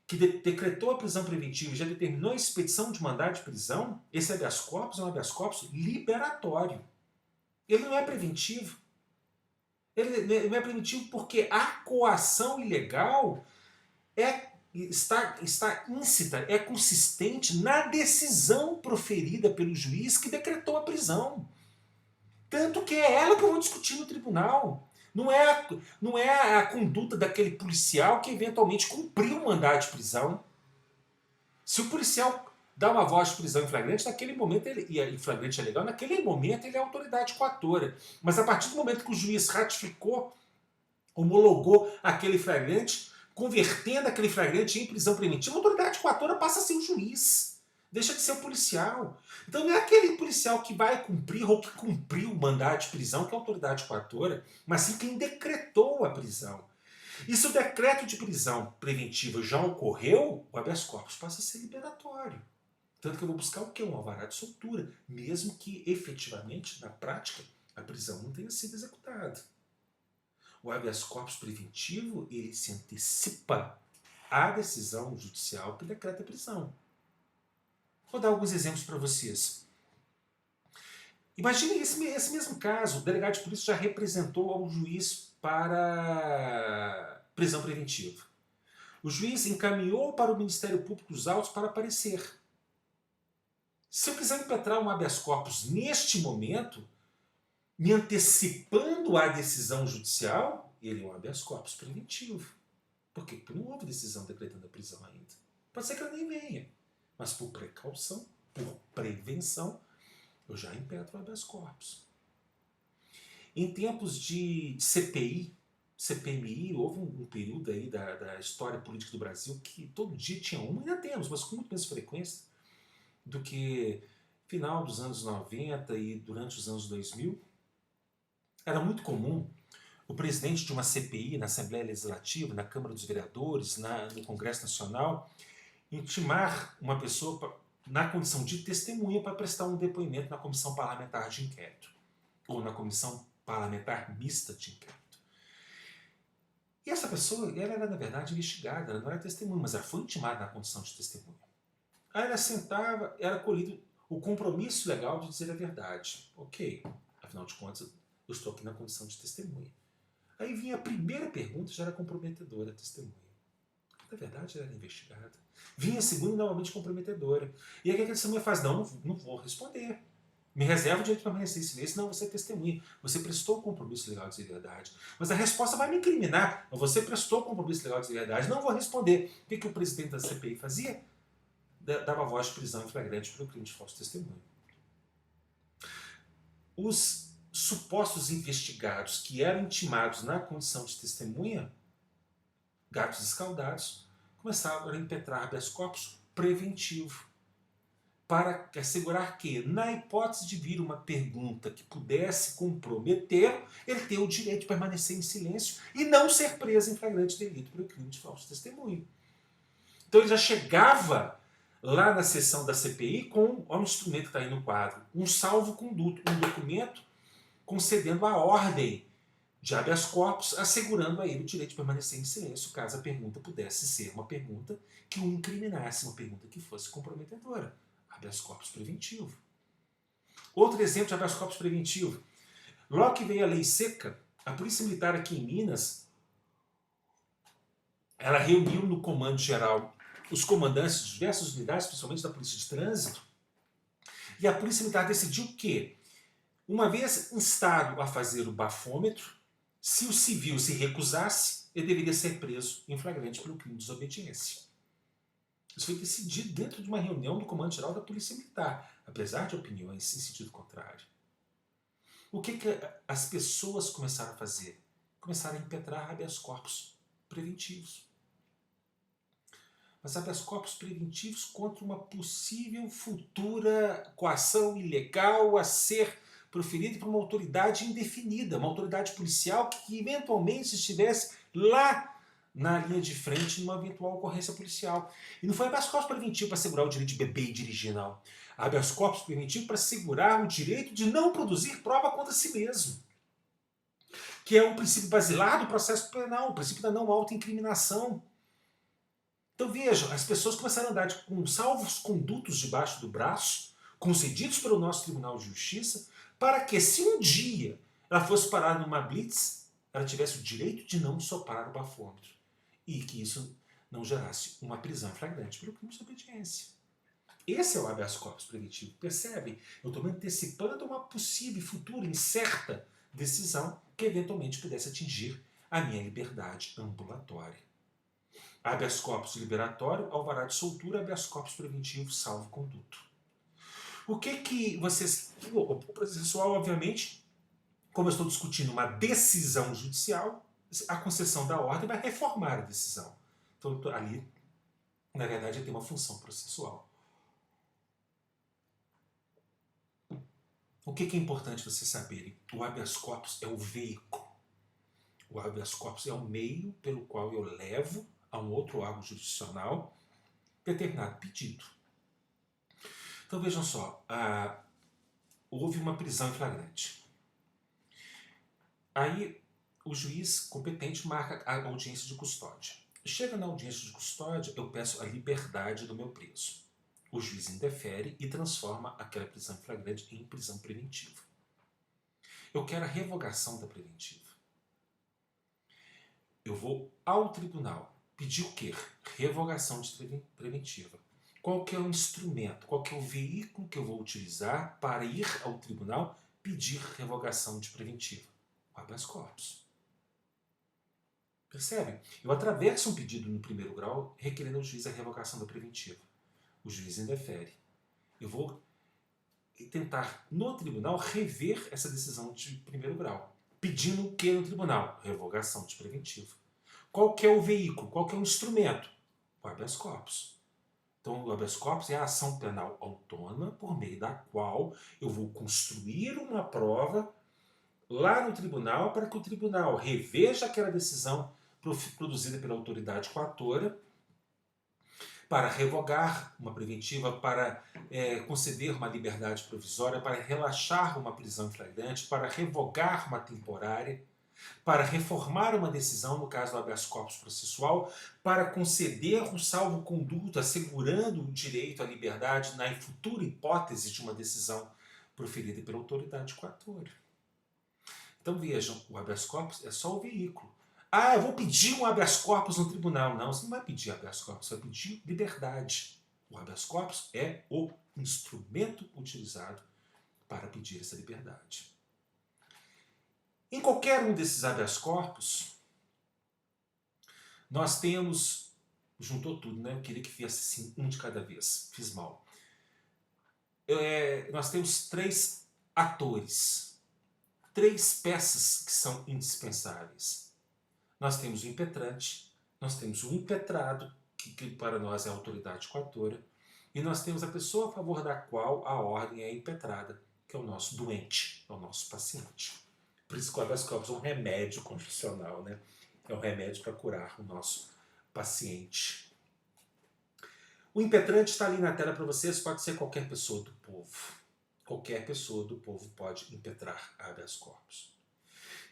que decretou a prisão preventiva e já determinou a expedição de mandado de prisão, esse habeas corpus é um habeas corpus liberatório. Ele não é preventivo. Ele não é preventivo porque a coação ilegal está íncita, é consistente na decisão proferida pelo juiz que decretou a prisão. Tanto que é ela que eu vou discutir no tribunal. Não é a conduta daquele policial que eventualmente cumpriu o mandado de prisão. Se o policial dá uma voz de prisão em flagrante, naquele momento, e flagrante é legal, naquele momento ele é autoridade coatora. Mas a partir do momento que o juiz ratificou, homologou aquele flagrante, convertendo aquele flagrante em prisão preventiva, a autoridade coatora passa a ser o juiz. Deixa de ser o policial. Então não é aquele policial que vai cumprir ou que cumpriu o mandado de prisão que é a autoridade coatora, mas sim quem decretou a prisão. E se o decreto de prisão preventiva já ocorreu, o habeas corpus passa a ser liberatório. Tanto que eu vou buscar o quê? Um alvará de soltura, mesmo que efetivamente, na prática, a prisão não tenha sido executada. O habeas corpus preventivo, ele se antecipa à decisão judicial que decreta a prisão. Vou dar alguns exemplos para vocês. Imagine esse mesmo caso. O delegado de polícia já representou ao juiz para prisão preventiva. O juiz encaminhou para o Ministério Público os autos para parecer. Se eu quiser impetrar um habeas corpus neste momento, me antecipando à decisão judicial, ele é um habeas corpus preventivo. Por quê? Porque não houve decisão decretando a prisão ainda. Pode ser que ela nem venha. Mas por precaução, por prevenção, eu já impetro o habeas corpus. Em tempos de CPI, CPMI, houve um período aí da história política do Brasil que todo dia tinha uma, ainda temos, mas com muito menos frequência do que final dos anos 90 e durante os anos 2000. Era muito comum o presidente de uma CPI na Assembleia Legislativa, na Câmara dos Vereadores, no Congresso Nacional, intimar uma pessoa na condição de testemunha para prestar um depoimento na Comissão Parlamentar de Inquérito ou na Comissão Parlamentar Mista de Inquérito. E essa pessoa, ela era na verdade investigada, ela não era testemunha, mas ela foi intimada na condição de testemunha. Aí ela sentava, era colhido o compromisso legal de dizer a verdade. Ok, afinal de contas, eu estou aqui na condição de testemunha. Aí vinha a primeira pergunta, já era comprometedora a testemunha. Na verdade, ela era investigada. Vinha a segunda, novamente comprometedora. E aí o que a testemunha faz? Não vou responder. Me reserva o direito de permanecer em silêncio. Não, você é testemunha. Você prestou o compromisso legal de dizer verdade. Mas a resposta vai me incriminar. Você prestou o compromisso legal de dizer verdade. Não vou responder. O que o presidente da CPI fazia? Dava voz de prisão em flagrante pelo crime de falso testemunho. Os supostos investigados que eram intimados na condição de testemunha, gatos escaldados, começaram a impetrar habeas corpus preventivo, para assegurar que, na hipótese de vir uma pergunta que pudesse comprometer, ele ter o direito de permanecer em silêncio e não ser preso em flagrante delito pelo crime de falso testemunho. Então ele já chegava lá na sessão da CPI com o instrumento que está aí no quadro, um salvo-conduto, um documento concedendo a ordem de habeas corpus, assegurando a ele o direito de permanecer em silêncio, caso a pergunta pudesse ser uma pergunta que o incriminasse, uma pergunta que fosse comprometedora. Habeas corpus preventivo. Outro exemplo de habeas corpus preventivo. Logo que veio a lei seca, a Polícia Militar aqui em Minas, ela reuniu no comando geral os comandantes de diversas unidades, principalmente da Polícia de Trânsito, e a Polícia Militar decidiu que, uma vez instado a fazer o bafômetro, se o civil se recusasse, ele deveria ser preso em flagrante pelo crime de desobediência. Isso foi decidido dentro de uma reunião do Comando Geral da Polícia Militar, apesar de opiniões em sentido contrário. O que as pessoas começaram a fazer? Começaram a impetrar habeas corpus preventivos. Mas habeas corpus preventivos contra uma possível futura coação ilegal a ser proferida por uma autoridade indefinida, uma autoridade policial que eventualmente estivesse lá na linha de frente numa eventual ocorrência policial. E não foi habeas corpus preventivo para assegurar o direito de beber e dirigir, não. Habeas corpus preventivo para assegurar o direito de não produzir prova contra si mesmo, que é um princípio basilar do processo penal, o princípio da não autoincriminação. Então vejam, as pessoas começaram a andar com salvos condutos debaixo do braço, concedidos pelo nosso Tribunal de Justiça, para que, se um dia ela fosse parar numa blitz, ela tivesse o direito de não soprar o bafômetro e que isso não gerasse uma prisão flagrante pelo crime de desobediência. Esse é o habeas corpus preventivo, percebem? Eu estou me antecipando uma possível futura incerta decisão que eventualmente pudesse atingir a minha liberdade ambulatória. Habeas corpus liberatório, alvará de soltura, habeas corpus preventivo, salvo conduto. O que vocês... O processual, obviamente, como eu estou discutindo uma decisão judicial, a concessão da ordem vai reformar a decisão. Então, ali, na verdade, tem uma função processual. O que é importante vocês saberem? O habeas corpus é o veículo. O habeas corpus é o meio pelo qual eu levo a um outro órgão jurisdicional determinado pedido. Então vejam só, houve uma prisão em flagrante. Aí o juiz competente marca a audiência de custódia. Chega na audiência de custódia, eu peço a liberdade do meu preso. O juiz indefere e transforma aquela prisão em flagrante em prisão preventiva. Eu quero a revogação da preventiva. Eu vou ao tribunal pedir o quê? Revogação de preventiva. Qual que é o instrumento, qual que é o veículo que eu vou utilizar para ir ao tribunal pedir revogação de preventiva? O habeas corpus. Percebe? Eu atravesso um pedido no primeiro grau requerendo ao juiz a revogação da preventiva. O juiz indefere. Eu vou tentar, no tribunal, rever essa decisão de primeiro grau. Pedindo o que no tribunal? Revogação de preventiva. Qual que é o veículo? Qual que é o instrumento? O habeas corpus. Então, o habeas corpus é a ação penal autônoma por meio da qual eu vou construir uma prova lá no tribunal para que o tribunal reveja aquela decisão produzida pela autoridade coatora para revogar uma preventiva, para conceder uma liberdade provisória, para relaxar uma prisão em flagrante, para revogar uma temporária, para reformar uma decisão, no caso do habeas corpus processual, para conceder um salvo-conduto, assegurando o direito à liberdade na futura hipótese de uma decisão proferida pela autoridade coatora. Então vejam, o habeas corpus é só o veículo. Eu vou pedir um habeas corpus no tribunal. Não, você não vai pedir habeas corpus, você vai pedir liberdade. O habeas corpus é o instrumento utilizado para pedir essa liberdade. Em qualquer um desses habeas corpus, nós temos, juntou tudo, né? Eu queria que viesse assim, um de cada vez, fiz mal. Nós temos 3 atores, 3 peças que são indispensáveis. Nós temos o impetrante, nós temos o impetrado, que para nós é a autoridade coatora, e nós temos a pessoa a favor da qual a ordem é impetrada, que é o nosso doente, é o nosso paciente. Por isso que o habeas corpus é um remédio constitucional, né? É um remédio para curar o nosso paciente. O impetrante está ali na tela para vocês, pode ser qualquer pessoa do povo. Qualquer pessoa do povo pode impetrar habeas corpus.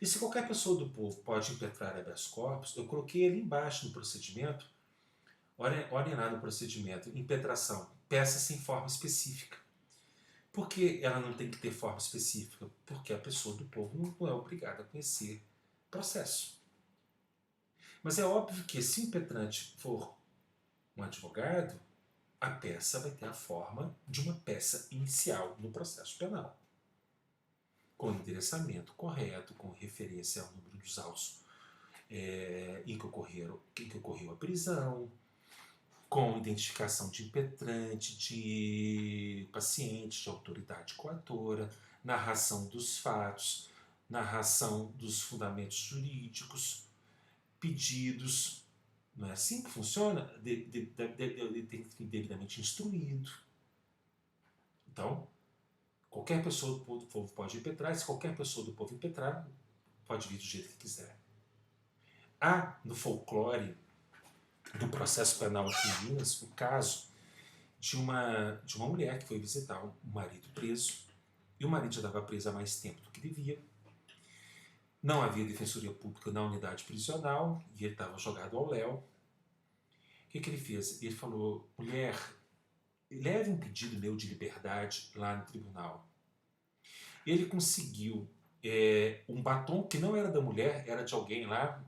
E se qualquer pessoa do povo pode impetrar habeas corpus, eu coloquei ali embaixo no procedimento, olhem lá no procedimento, impetração, peça sem forma específica. Por que ela não tem que ter forma específica? Porque a pessoa do povo não é obrigada a conhecer o processo. Mas é óbvio que se o impetrante for um advogado, a peça vai ter a forma de uma peça inicial no processo penal. Com endereçamento correto, com referência ao número dos autos em que ocorreu a prisão, com identificação de impetrante, de paciente, de autoridade coatora, narração dos fatos, narração dos fundamentos jurídicos, pedidos. Não é assim que funciona? Ele tem que ser devidamente instruído. Então, qualquer pessoa do povo pode impetrar, e se qualquer pessoa do povo impetrar, pode vir do jeito que quiser. Há no folclore do processo penal aqui em Minas o caso de uma mulher que foi visitar um marido preso, e o marido já estava preso há mais tempo do que devia. Não havia defensoria pública na unidade prisional e ele estava jogado ao léu. O que ele fez? Ele falou: mulher, leve um pedido meu de liberdade lá no tribunal. Ele conseguiu um batom que não era da mulher, era de alguém lá.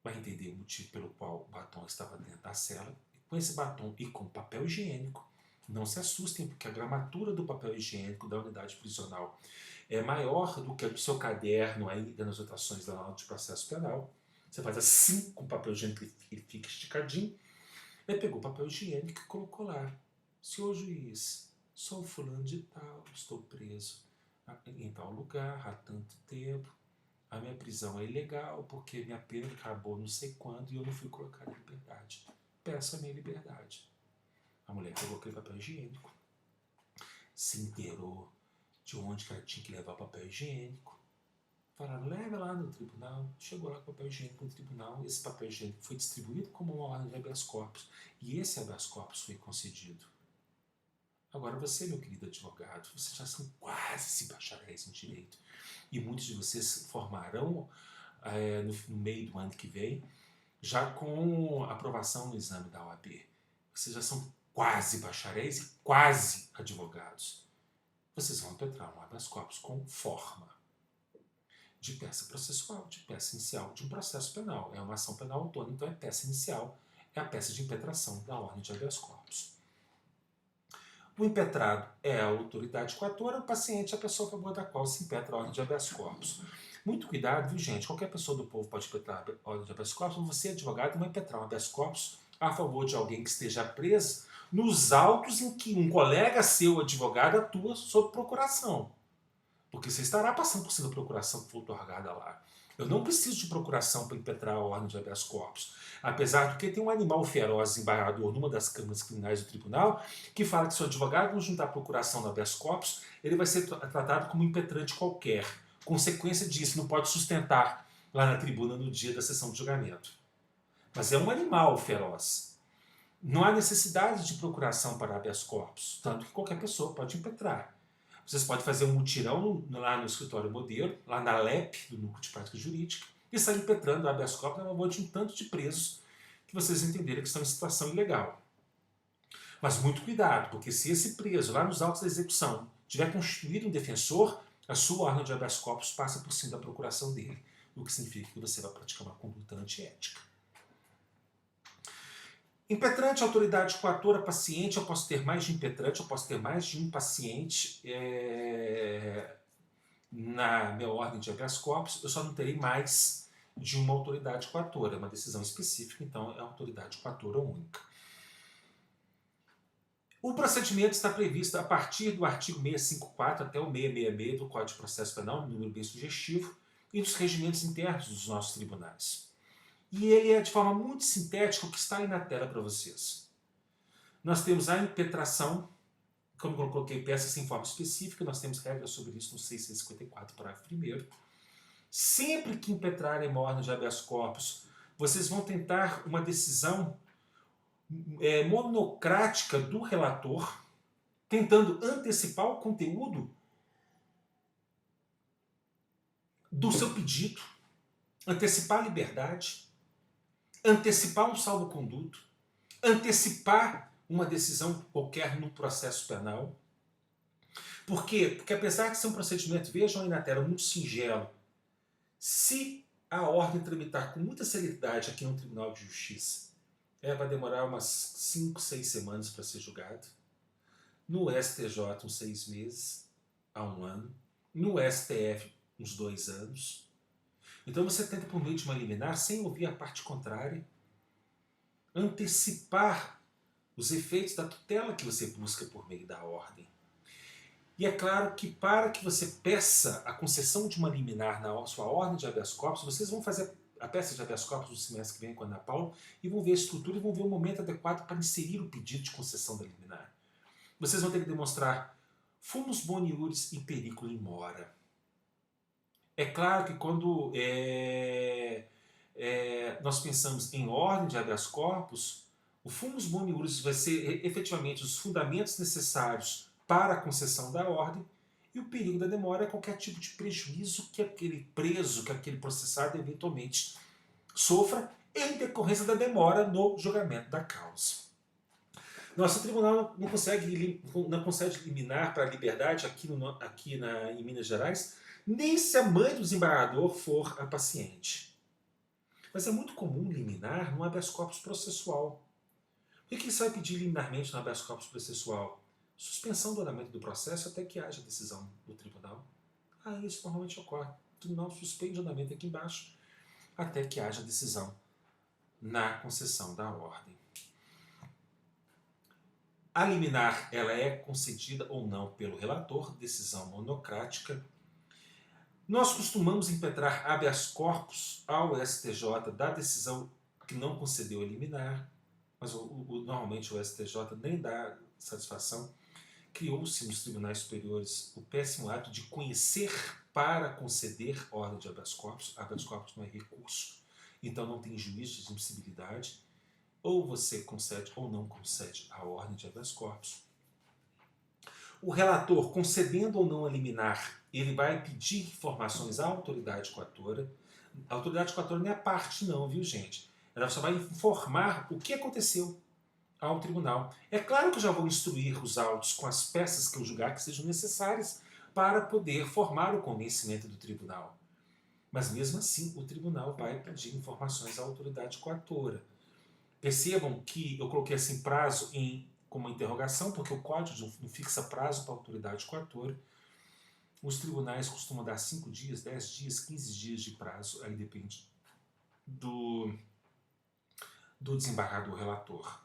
Vai entender o motivo pelo qual o batom estava dentro da cela. Com esse batom e com papel higiênico, não se assustem, porque a gramatura do papel higiênico da unidade prisional é maior do que a do seu caderno aí das anotações da aula de processo penal. Você faz assim com o papel higiênico, ele fica esticadinho. Ele pegou o papel higiênico e colocou lá: senhor juiz, sou fulano de tal, estou preso em tal lugar há tanto tempo. A minha prisão é ilegal porque minha pena acabou não sei quando e eu não fui colocado em liberdade. Peço a minha liberdade. A mulher pegou aquele papel higiênico, se inteirou de onde que ela tinha que levar o papel higiênico. Falaram: leva lá no tribunal. Chegou lá com o papel higiênico no tribunal. Esse papel higiênico foi distribuído como uma ordem de habeas corpus. E esse habeas corpus foi concedido. Agora você, meu querido advogado, vocês já são quase bacharéis em direito. E muitos de vocês formarão no meio do ano que vem, já com aprovação no exame da OAB. Vocês já são quase bacharéis e quase advogados. Vocês vão impetrar um habeas corpus com forma de peça processual, de peça inicial de um processo penal. É uma ação penal autônoma, então é peça inicial, é a peça de impetração da ordem de habeas corpus. O impetrado é a autoridade coatora, o paciente é a pessoa a favor da qual se impetra a ordem de habeas corpus. Muito cuidado, viu, gente? Qualquer pessoa do povo pode impetrar a ordem de habeas corpus, mas você, advogado, vai impetrar um habeas corpus a favor de alguém que esteja preso nos autos em que um colega seu, advogado, atua sob procuração. Porque você estará passando por cima da procuração que foi otorgada lá. Eu não preciso de procuração para impetrar a ordem de habeas corpus. Apesar de que tem um animal feroz desembargador numa das câmaras criminais do tribunal que fala que se o advogado não juntar a procuração do habeas corpus, ele vai ser tratado como um impetrante qualquer. Consequência disso, não pode sustentar lá na tribuna no dia da sessão de julgamento. Mas é um animal feroz. Não há necessidade de procuração para habeas corpus, tanto que qualquer pessoa pode impetrar. Vocês podem fazer um mutirão lá no escritório modelo, lá na LEP, do Núcleo de Prática Jurídica, e sair impetrando habeas corpus a favor de um tanto de presos que vocês entenderem que estão em situação ilegal. Mas muito cuidado, porque se esse preso, lá nos autos da execução, tiver constituído um defensor, a sua ordem de habeas corpus passa por cima da procuração dele, o que significa que você vai praticar uma conduta antiética. Impetrante, autoridade coatora, paciente, eu posso ter mais de impetrante, eu posso ter mais de um paciente na minha ordem de habeas corpus, eu só não terei mais de uma autoridade coatora, uma decisão específica, então é a autoridade coatora única. O procedimento está previsto a partir do artigo 654 até o 666 do Código de Processo Penal, um número bem sugestivo, e dos regimentos internos dos nossos tribunais. E ele é de forma muito sintética o que está aí na tela para vocês. Nós temos a impetração, como eu coloquei peças em forma específica, nós temos regras sobre isso no 654, parágrafo 1º. Sempre que impetrarem uma ordem de habeas corpus, vocês vão tentar uma decisão monocrática do relator, tentando antecipar o conteúdo do seu pedido, antecipar a liberdade, antecipar um salvo-conduto, antecipar uma decisão qualquer no processo penal. Por quê? Porque apesar de ser um procedimento, vejam aí na tela, muito singelo, se a ordem tramitar com muita celeridade aqui no Tribunal de Justiça, vai demorar umas 5, 6 semanas para ser julgado. No STJ, uns 6 meses a 1 ano. No STF, uns 2 anos. Então você tenta, por meio de uma liminar, sem ouvir a parte contrária, antecipar os efeitos da tutela que você busca por meio da ordem. E é claro que para que você peça a concessão de uma liminar na sua ordem de habeas corpus, vocês vão fazer a peça de habeas corpus do semestre que vem com a Ana Paula e vão ver a estrutura e vão ver o momento adequado para inserir o pedido de concessão da liminar. Vocês vão ter que demonstrar fumus boni iuris e periculum in mora. É claro que quando nós pensamos em ordem de habeas corpus, o fumus boni iuris vai ser efetivamente os fundamentos necessários para a concessão da ordem, e o perigo da demora é qualquer tipo de prejuízo que aquele preso, que aquele processado eventualmente sofra em decorrência da demora no julgamento da causa. Nosso tribunal não consegue liminar para a liberdade em Minas Gerais, nem se a mãe do desembargador for a paciente. Mas é muito comum liminar no habeas corpus processual. O que você vai pedir liminarmente no habeas corpus processual? Suspensão do andamento do processo até que haja decisão do tribunal. Isso normalmente ocorre. O tribunal suspende o andamento aqui embaixo até que haja decisão na concessão da ordem. A liminar ela é concedida ou não pelo relator, decisão monocrática. Nós costumamos impetrar habeas corpus ao STJ da decisão que não concedeu a liminar, mas normalmente o STJ nem dá satisfação. Criou-se nos tribunais superiores o péssimo hábito de conhecer para conceder ordem de habeas corpus. Habeas corpus não é recurso, então não tem juízo de admissibilidade. Ou você concede ou não concede a ordem de habeas corpus. O relator, concedendo ou não a liminar, ele vai pedir informações à autoridade coatora. A autoridade coatora não é parte não, viu gente? Ela só vai informar o que aconteceu ao tribunal. É claro que eu já vou instruir os autos com as peças que eu julgar que sejam necessárias para poder formar o convencimento do tribunal. Mas mesmo assim, o tribunal vai pedir informações à autoridade coatora. Percebam que eu coloquei assim prazo como interrogação, porque o código não fixa prazo para a autoridade coatora. Os tribunais costumam dar 5 dias, 10 dias, 15 dias de prazo, aí depende do desembargador relator.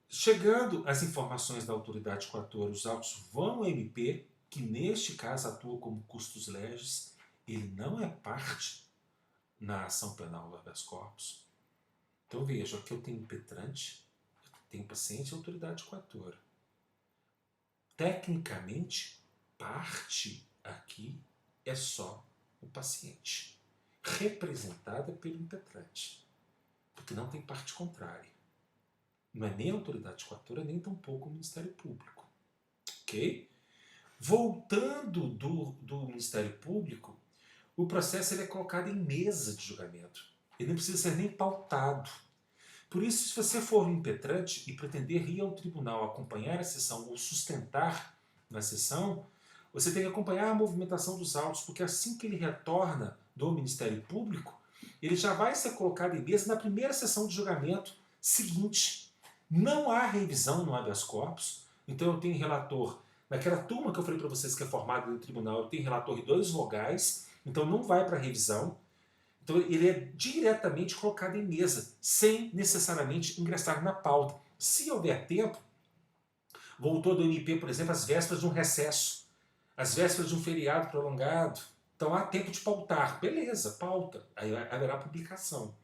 Chegando as informações da autoridade coatora, os autos vão ao MP, que neste caso atua como custos legis, ele não é parte na ação penal do habeas corpus. Então veja, aqui eu tenho impetrante, eu tenho paciente e autoridade coatora. Tecnicamente, parte aqui é só o paciente, representada pelo impetrante, porque não tem parte contrária. Não é nem a autoridade coatora, nem tampouco o Ministério Público. Ok? Voltando do Ministério Público, o processo ele é colocado em mesa de julgamento. Ele não precisa ser nem pautado. Por isso, se você for um impetrante e pretender ir ao tribunal acompanhar a sessão ou sustentar na sessão, você tem que acompanhar a movimentação dos autos, porque assim que ele retorna do Ministério Público, ele já vai ser colocado em mesa na primeira sessão de julgamento, seguinte: não há revisão no habeas corpus, então eu tenho relator, naquela turma que eu falei para vocês que é formada no tribunal, eu tenho relator e 2 vogais, então não vai para revisão. Então ele é diretamente colocado em mesa, sem necessariamente ingressar na pauta. Se houver tempo, voltou do MP, por exemplo, às vésperas de um recesso, às vésperas de um feriado prolongado. Então há tempo de pautar. Beleza, pauta. Aí haverá publicação.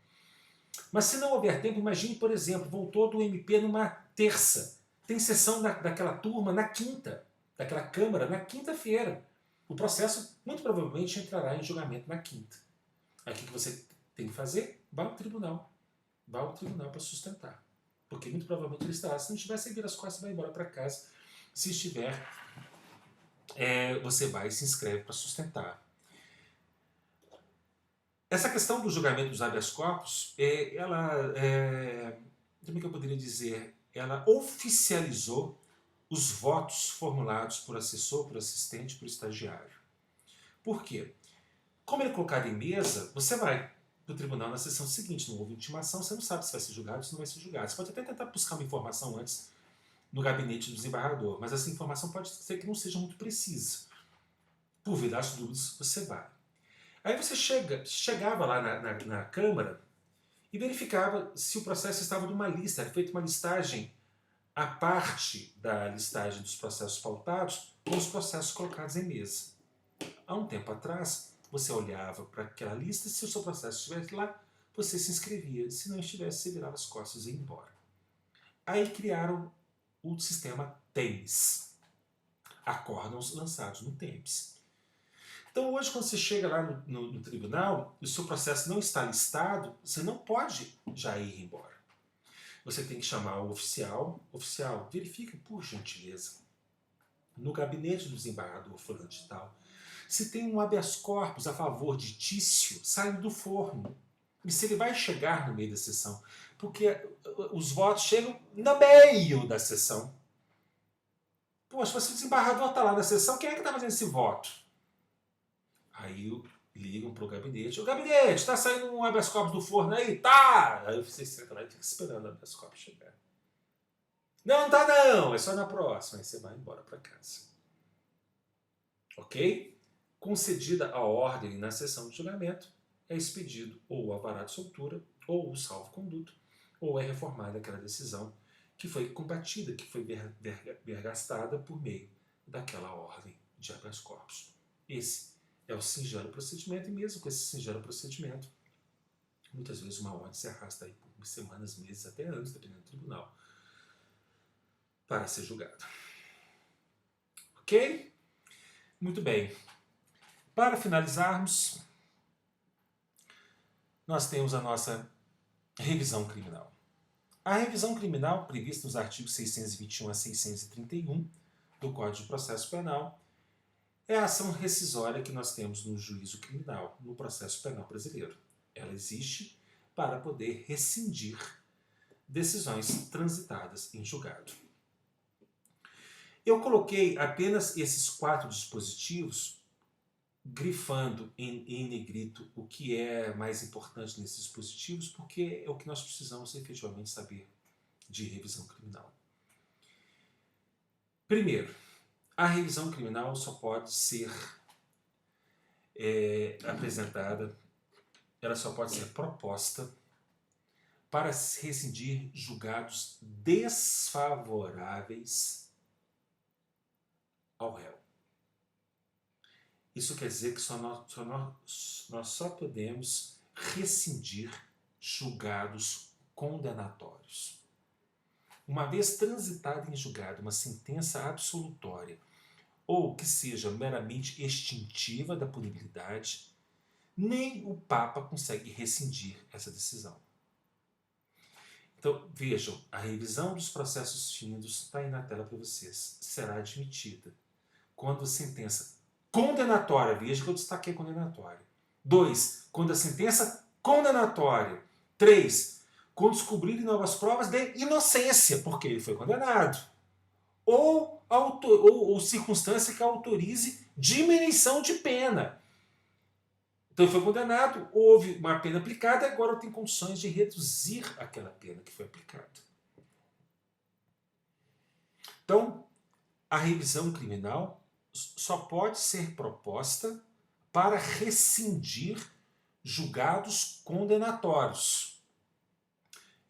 Mas se não houver tempo, imagine, por exemplo, voltou do MP numa terça. Tem sessão daquela turma na quinta, daquela Câmara na quinta-feira. O processo muito provavelmente entrará em julgamento na quinta. Aí o que você tem que fazer? Vá ao tribunal. Vá ao tribunal para sustentar. Porque muito provavelmente ele estará. Se não estiver, você vira as costas e vai embora para casa. Se estiver, você vai e se inscreve para sustentar. Essa questão do julgamento dos habeas corpus, como é que eu poderia dizer? Ela oficializou os votos formulados por assessor, por assistente, por estagiário. Por quê? Como ele é colocado em mesa, você vai para o tribunal na sessão seguinte, não houve intimação, você não sabe se vai ser julgado ou se não vai ser julgado. Você pode até tentar buscar uma informação antes no gabinete do desembargador, mas essa informação pode ser que não seja muito precisa. Por vir das dúvidas, você vai. Aí você chegava lá na Câmara e verificava se o processo estava numa lista, era feita uma listagem à parte da listagem dos processos pautados com os processos colocados em mesa. Há um tempo atrás, você olhava para aquela lista, se o seu processo estivesse lá, você se inscrevia. Se não estivesse, você virava as costas e ia embora. Aí criaram o sistema TEMS, acórdãos lançados no TEMS. Então hoje, quando você chega lá no tribunal e o seu processo não está listado, você não pode já ir embora. Você tem que chamar o oficial. Oficial, verifique, por gentileza, no gabinete do desembargador fulano de tal, se tem um habeas corpus a favor de Tício saindo do forno. E se ele vai chegar no meio da sessão. Porque os votos chegam no meio da sessão. Poxa, se o desembargador está lá na sessão, quem é que está fazendo esse voto? Aí ligam para o gabinete. O gabinete, está saindo um habeas corpus do forno aí? Tá! Aí você senta lá e fica esperando o habeas corpus chegar. Não, não tá não, é só na próxima. Aí você vai embora para casa. Ok? Concedida a ordem na sessão de julgamento, é expedido ou o alvará de soltura, ou o salvo-conduto, ou é reformada aquela decisão que foi combatida, que foi vergastada por meio daquela ordem de habeas corpus. Esse é o singelo procedimento, e mesmo com esse singelo procedimento, muitas vezes uma ordem se arrasta aí por semanas, meses, até anos, dependendo do tribunal, para ser julgado. Ok? Muito bem. Para finalizarmos, nós temos a nossa revisão criminal. A revisão criminal, prevista nos artigos 621 a 631 do Código de Processo Penal, é a ação rescisória que nós temos no juízo criminal, no processo penal brasileiro. Ela existe para poder rescindir decisões transitadas em julgado. Eu coloquei apenas esses 4 dispositivos, grifando em negrito o que é mais importante nesses dispositivos, porque é o que nós precisamos efetivamente saber de revisão criminal. Primeiro, a revisão criminal só pode ser apresentada, ela só pode ser proposta para rescindir julgados desfavoráveis ao réu. Isso quer dizer que nós só podemos rescindir julgados condenatórios. Uma vez transitada em julgado uma sentença absolutória ou que seja meramente extintiva da punibilidade, nem o Papa consegue rescindir essa decisão. Então, vejam, a revisão dos processos findos está aí na tela para vocês. Será admitida quando a sentença condenatória, veja que eu destaquei condenatória. 2, quando a sentença condenatória. 3, quando descobrirem novas provas de inocência, porque ele foi condenado. Ou circunstância que autorize diminuição de pena. Então ele foi condenado, houve uma pena aplicada, e agora eu tenho condições de reduzir aquela pena que foi aplicada. Então, a revisão criminal só pode ser proposta para rescindir julgados condenatórios.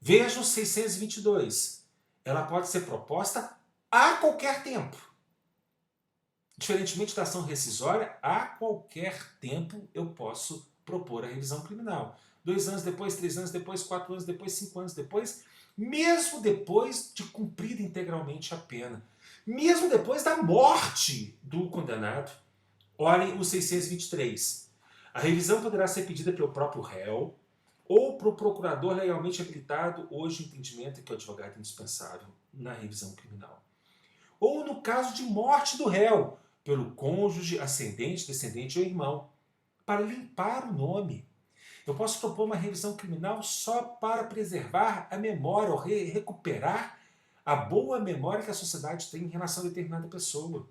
Veja o 622. Ela pode ser proposta a qualquer tempo. Diferentemente da ação rescisória, a qualquer tempo eu posso propor a revisão criminal. 2 anos depois, 3 anos depois, 4 anos depois, 5 anos depois, mesmo depois de cumprida integralmente a pena. Mesmo depois da morte do condenado. Olhem o 623. A revisão poderá ser pedida pelo próprio réu ou para o procurador legalmente habilitado, hoje o entendimento é que o advogado é indispensável na revisão criminal. Ou no caso de morte do réu, pelo cônjuge, ascendente, descendente ou irmão, para limpar o nome. Eu posso propor uma revisão criminal só para preservar a memória ou recuperar a boa memória que a sociedade tem em relação a determinada pessoa.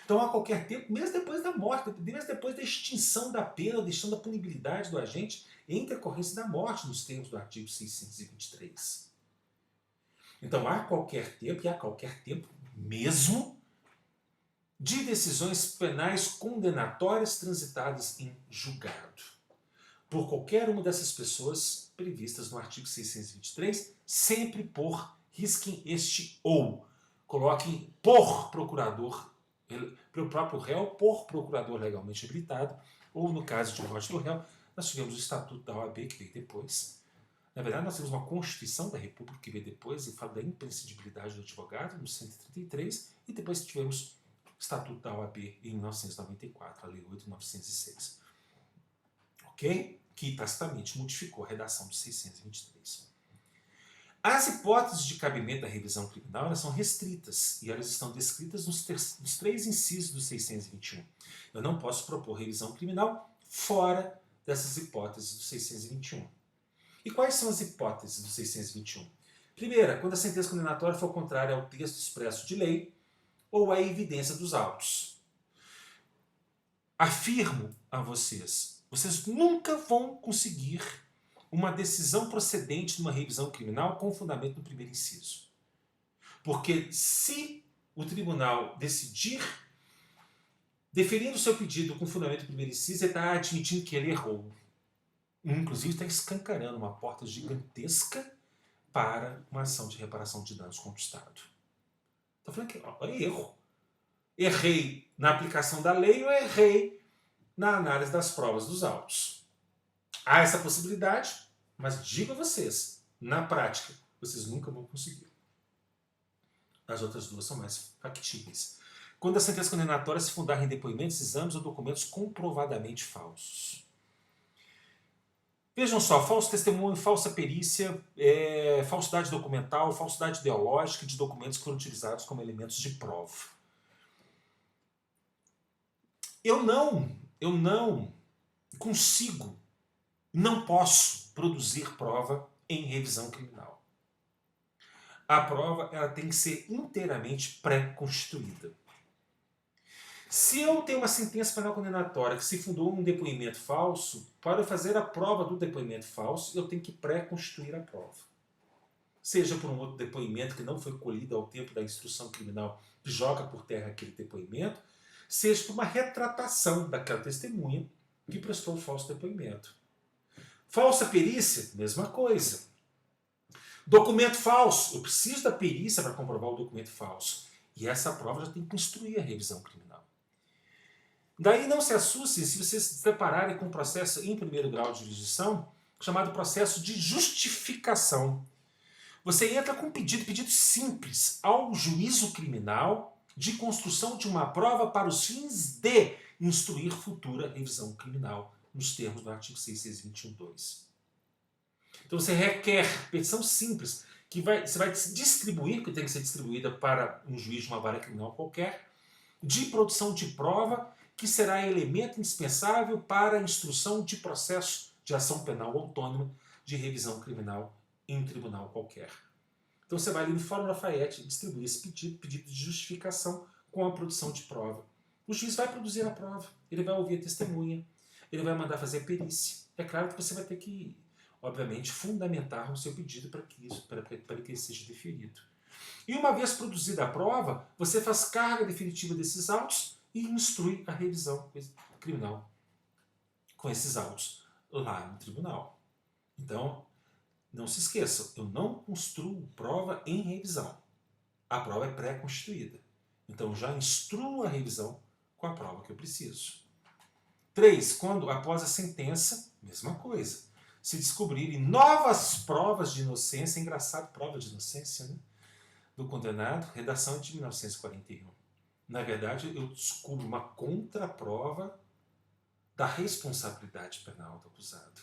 Então, a qualquer tempo, mesmo depois da morte, mesmo depois da extinção da pena ou da extinção da punibilidade do agente, em decorrência da morte, nos termos do artigo 623. Então, a qualquer tempo, e a qualquer tempo mesmo, de decisões penais condenatórias transitadas em julgado por qualquer uma dessas pessoas previstas no artigo 623, sempre por risquem este ou. Coloquem por procurador, pelo próprio réu, por procurador legalmente habilitado, ou no caso de morte do réu, nós tivemos o Estatuto da OAB, que veio depois. Na verdade, nós temos uma Constituição da República que veio depois e fala da imprescindibilidade do advogado, no 133, e depois tivemos o Estatuto da OAB em 1994, a Lei 8.906. Ok? Que tacitamente modificou a redação do 623. As hipóteses de cabimento da revisão criminal elas são restritas e elas estão descritas nos 3 incisos do 621. Eu não posso propor revisão criminal fora dessas hipóteses do 621. E quais são as hipóteses do 621? Primeira, quando a sentença condenatória for contrária ao texto expresso de lei ou à evidência dos autos. Afirmo a vocês, vocês nunca vão conseguir uma decisão procedente de uma revisão criminal com fundamento no primeiro inciso. Porque se o tribunal decidir deferindo o seu pedido com fundamento no primeiro inciso, ele está admitindo que ele errou. Inclusive está escancarando uma porta gigantesca para uma ação de reparação de danos contra o Estado. Estou falando que é erro. Errei na aplicação da lei ou errei na análise das provas dos autos. Há essa possibilidade, mas digo a vocês, na prática, vocês nunca vão conseguir. As outras duas são mais factíveis. Quando a sentença condenatória se fundar em depoimentos, exames ou documentos comprovadamente falsos. Vejam só, falso testemunho, falsa perícia, falsidade documental, falsidade ideológica de documentos que foram utilizados como elementos de prova. Eu não consigo, não posso produzir prova em revisão criminal. A prova ela tem que ser inteiramente pré-constituída. Se eu tenho uma sentença penal condenatória que se fundou em um depoimento falso, para eu fazer a prova do depoimento falso, eu tenho que pré-constituir a prova. Seja por um outro depoimento que não foi colhido ao tempo da instrução criminal, que joga por terra aquele depoimento, seja por uma retratação daquela testemunha que prestou o falso depoimento. Falsa perícia, mesma coisa. Documento falso, eu preciso da perícia para comprovar o documento falso. E essa prova já tem que instruir a revisão criminal. Daí não se assustem se vocês se depararem com um processo em primeiro grau de jurisdição, chamado processo de justificação. Você entra com um pedido simples ao juízo criminal de construção de uma prova para os fins de instruir futura revisão criminal, nos termos do artigo 621.2. Então você requer petição simples, que você vai distribuir, que tem que ser distribuída para um juiz de uma vara criminal qualquer, de produção de prova, que será elemento indispensável para a instrução de processo de ação penal autônoma de revisão criminal em um tribunal qualquer. Então você vai ali no Fórum Lafayette distribuir esse pedido de justificação com a produção de prova. O juiz vai produzir a prova, ele vai ouvir a testemunha, ele vai mandar fazer a perícia. É claro que você vai ter que, obviamente, fundamentar o seu pedido para que ele seja deferido. E uma vez produzida a prova, você faz carga definitiva desses autos e instrui a revisão criminal com esses autos lá no tribunal. Então, não se esqueçam, eu não construo prova em revisão. A prova é pré-constituída. Então, já instruo a revisão com a prova que eu preciso. 3. Quando, após a sentença, mesma coisa, se descobrirem novas provas de inocência, engraçado, prova de inocência, né? Do condenado, redação de 1941. Na verdade, eu descubro uma contraprova da responsabilidade penal do acusado,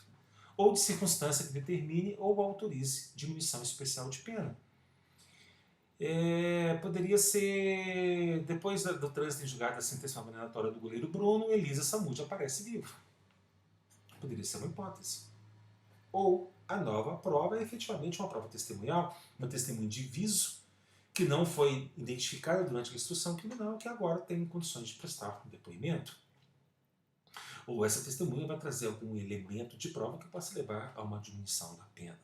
ou de circunstância que determine ou autorize diminuição especial de pena. Poderia ser, depois do trânsito em julgado da sentença condenatória do goleiro Bruno, Elisa Samúdio aparece viva. Poderia ser uma hipótese. Ou a nova prova é efetivamente uma prova testemunhal, uma testemunha de viso, que não foi identificada durante a instrução criminal, que agora tem condições de prestar um depoimento. Ou essa testemunha vai trazer algum elemento de prova que possa levar a uma diminuição da pena.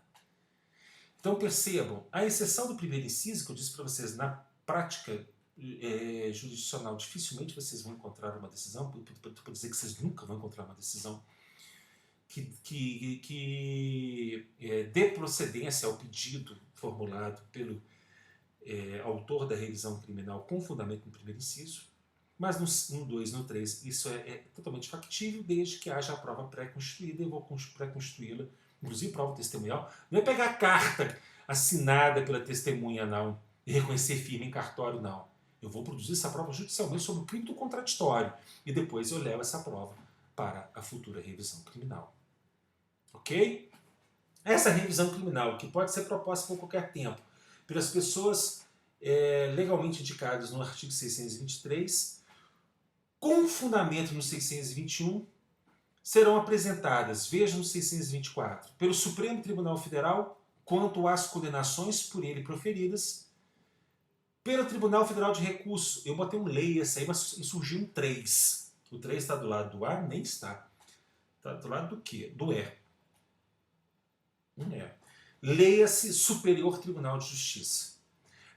Então percebam, a exceção do primeiro inciso, que eu disse para vocês, na prática jurisdicional, dificilmente vocês vão encontrar uma decisão, por dizer que vocês nunca vão encontrar uma decisão que dê procedência ao pedido formulado pelo autor da revisão criminal com fundamento no primeiro inciso, mas no 2, no 3, isso é totalmente factível, desde que haja a prova pré-constituída. Eu vou pré-constituí-la, inclusive prova testemunhal. Não é pegar a carta assinada pela testemunha, não, e reconhecer firme em cartório, não. Eu vou produzir essa prova judicialmente sobre o crime do contraditório, e depois eu levo essa prova para a futura revisão criminal. Ok? Essa revisão criminal, que pode ser proposta por qualquer tempo, pelas pessoas legalmente indicadas no artigo 623, com fundamento no 621, serão apresentadas, veja no 624, pelo Supremo Tribunal Federal, quanto às condenações por ele proferidas, pelo Tribunal Federal de Recursos. Eu botei um leia-se aí, mas surgiu um 3. O 3 está do lado do A? Nem está. Está do lado do quê? Do E. Leia-se Superior Tribunal de Justiça.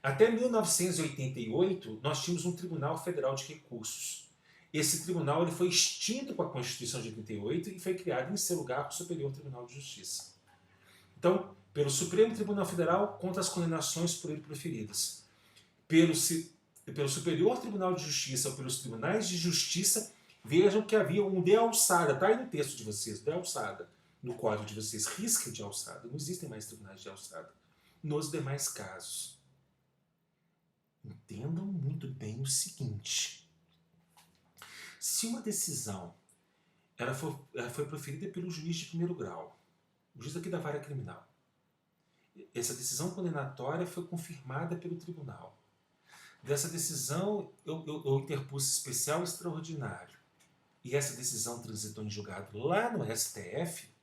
Até 1988, nós tínhamos um Tribunal Federal de Recursos. Esse tribunal ele foi extinto com a Constituição de 88 e foi criado em seu lugar o Superior Tribunal de Justiça. Então, pelo Supremo Tribunal Federal, contra as condenações por ele proferidas. Pelo Superior Tribunal de Justiça ou pelos Tribunais de Justiça, vejam que havia um de alçada, está aí no texto de vocês, de alçada, no código de vocês, risca de alçada. Não existem mais tribunais de alçada nos demais casos. Entendam muito bem o seguinte. Se uma decisão ela foi proferida pelo juiz de primeiro grau, o juiz aqui da vara criminal, essa decisão condenatória foi confirmada pelo tribunal. Dessa decisão eu interpus especial extraordinário, e essa decisão transitou em julgado lá no STF,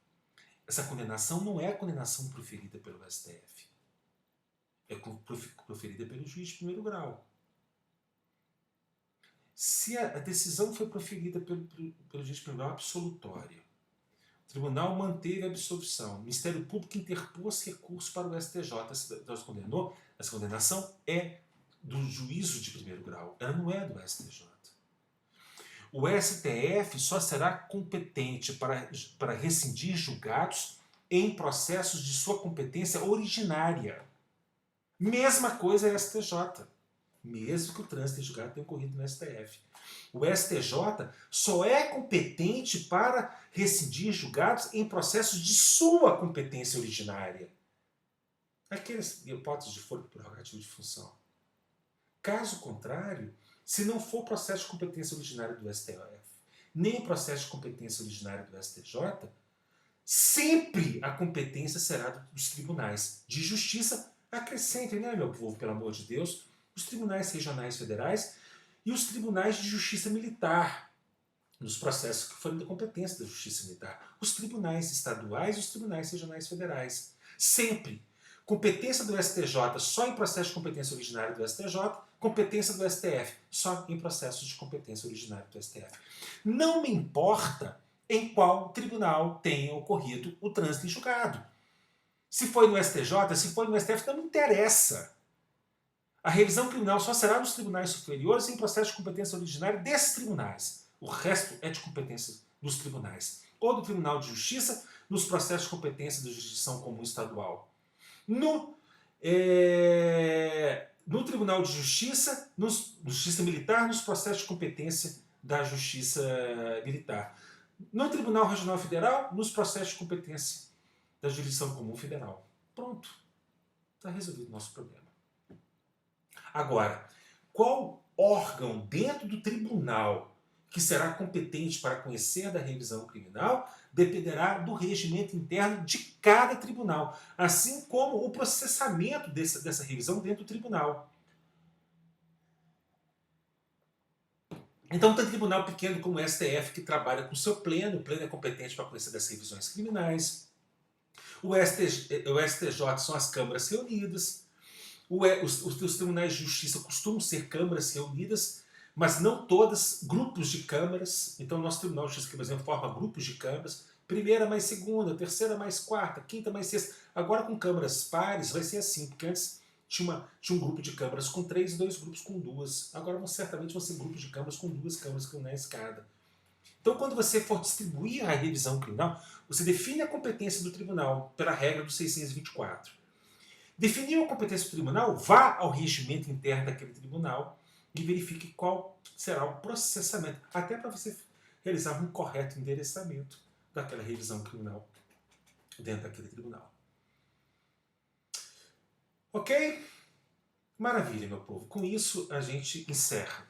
essa condenação não é a condenação proferida pelo STF. É proferida pelo juiz de primeiro grau. Se a decisão foi proferida pelo juiz de primeiro grau absolutória, o tribunal manteve a absolvição, o Ministério Público interpôs recurso para o STJ, essa condenação é do juízo de primeiro grau, ela não é do STJ. O STF só será competente para rescindir julgados em processos de sua competência originária. Mesma coisa é STJ, mesmo que o trânsito em julgado tenha ocorrido no STF. O STJ só é competente para rescindir julgados em processos de sua competência originária. Aquelas hipóteses de foro prerrogativo de função. Caso contrário, se não for processo de competência originária do STF, nem processo de competência originária do STJ, sempre a competência será dos tribunais de justiça. Acrescentem, né, meu povo, pelo amor de Deus, os tribunais regionais federais e os tribunais de justiça militar, nos processos que forem da competência da justiça militar. Os tribunais estaduais e os tribunais regionais federais. Sempre. Competência do STJ só em processo de competência originária do STJ, competência do STF só em processos de competência originária do STF. Não me importa em qual tribunal tenha ocorrido o trânsito em julgado. Se foi no STJ, se foi no STF, não interessa. A revisão criminal só será nos tribunais superiores em processo de competência originária desses tribunais. O resto é de competência dos tribunais. Ou do Tribunal de Justiça, nos processos de competência da jurisdição comum estadual. No Tribunal de Justiça, Justiça Militar, nos processos de competência da Justiça Militar. No Tribunal Regional Federal, nos processos de competência da Jurisdição Comum Federal. Pronto. Está resolvido o nosso problema. Agora, qual órgão dentro do tribunal que será competente para conhecer da revisão criminal dependerá do regimento interno de cada tribunal, assim como o processamento dessa revisão dentro do tribunal. Então tem tribunal pequeno como o STF que trabalha com o seu pleno, o pleno é competente para conhecer das revisões criminais. O STJ são as câmaras reunidas. Os tribunais de justiça costumam ser câmaras reunidas, mas não todas grupos de câmaras. Então, o nosso Tribunal de Justiça, por exemplo, forma grupos de câmaras. Primeira mais segunda, terceira mais quarta, quinta mais sexta. Agora, com câmaras pares, vai ser assim, porque antes tinha um grupo de câmaras com 3 e 2 grupos com 2. Agora, certamente, vão ser grupos de câmaras com 2 câmaras que na escada. Então, quando você for distribuir a revisão criminal, você define a competência do tribunal pela regra do 624. Definiu a competência do tribunal, vá ao regimento interno daquele tribunal e verifique qual será o processamento, até para você realizar um correto endereçamento daquela revisão criminal dentro daquele tribunal. Ok? Maravilha, meu povo. Com isso, a gente encerra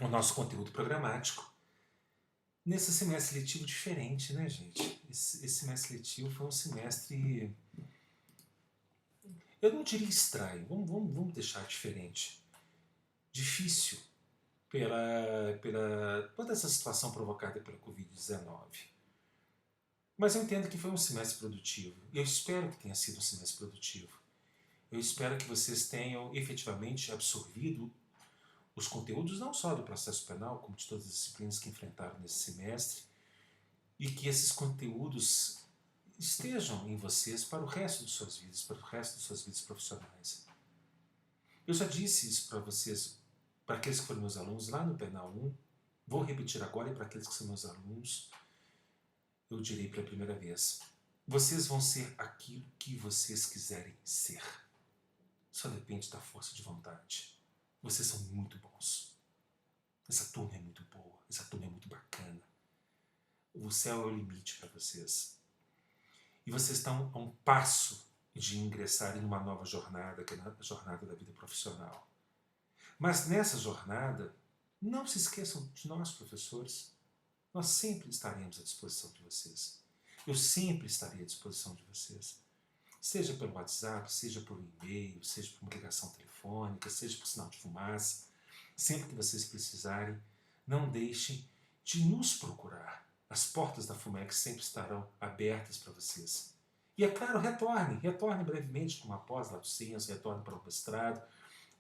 o nosso conteúdo programático nesse semestre letivo diferente, né, gente? Esse semestre letivo foi um semestre... Eu não diria estranho, vamos deixar diferente. Difícil pela toda essa situação provocada pela Covid-19. Mas eu entendo que foi um semestre produtivo. E eu espero que tenha sido um semestre produtivo. Eu espero que vocês tenham efetivamente absorvido os conteúdos não só do processo penal, como de todas as disciplinas que enfrentaram nesse semestre, e que esses conteúdos estejam em vocês para o resto de suas vidas, para o resto de suas vidas profissionais. Eu já disse isso para vocês, para aqueles que foram meus alunos lá no Penal 1, vou repetir agora e para aqueles que são meus alunos, eu direi pela primeira vez. Vocês vão ser aquilo que vocês quiserem ser. Só depende da força de vontade. Vocês são muito bons. Essa turma é muito boa, essa turma é muito bacana. O céu é o limite para vocês. E vocês estão a um passo de ingressar em uma nova jornada, que é a jornada da vida profissional. Mas nessa jornada, não se esqueçam de nós, professores. Nós sempre estaremos à disposição de vocês. Eu sempre estarei à disposição de vocês. Seja pelo WhatsApp, seja por e-mail, seja por uma ligação telefônica, seja por sinal de fumaça. Sempre que vocês precisarem, não deixem de nos procurar. As portas da FUMEC sempre estarão abertas para vocês. E é claro, retorne brevemente para uma pós lá do Ciência, retorne para o mestrado.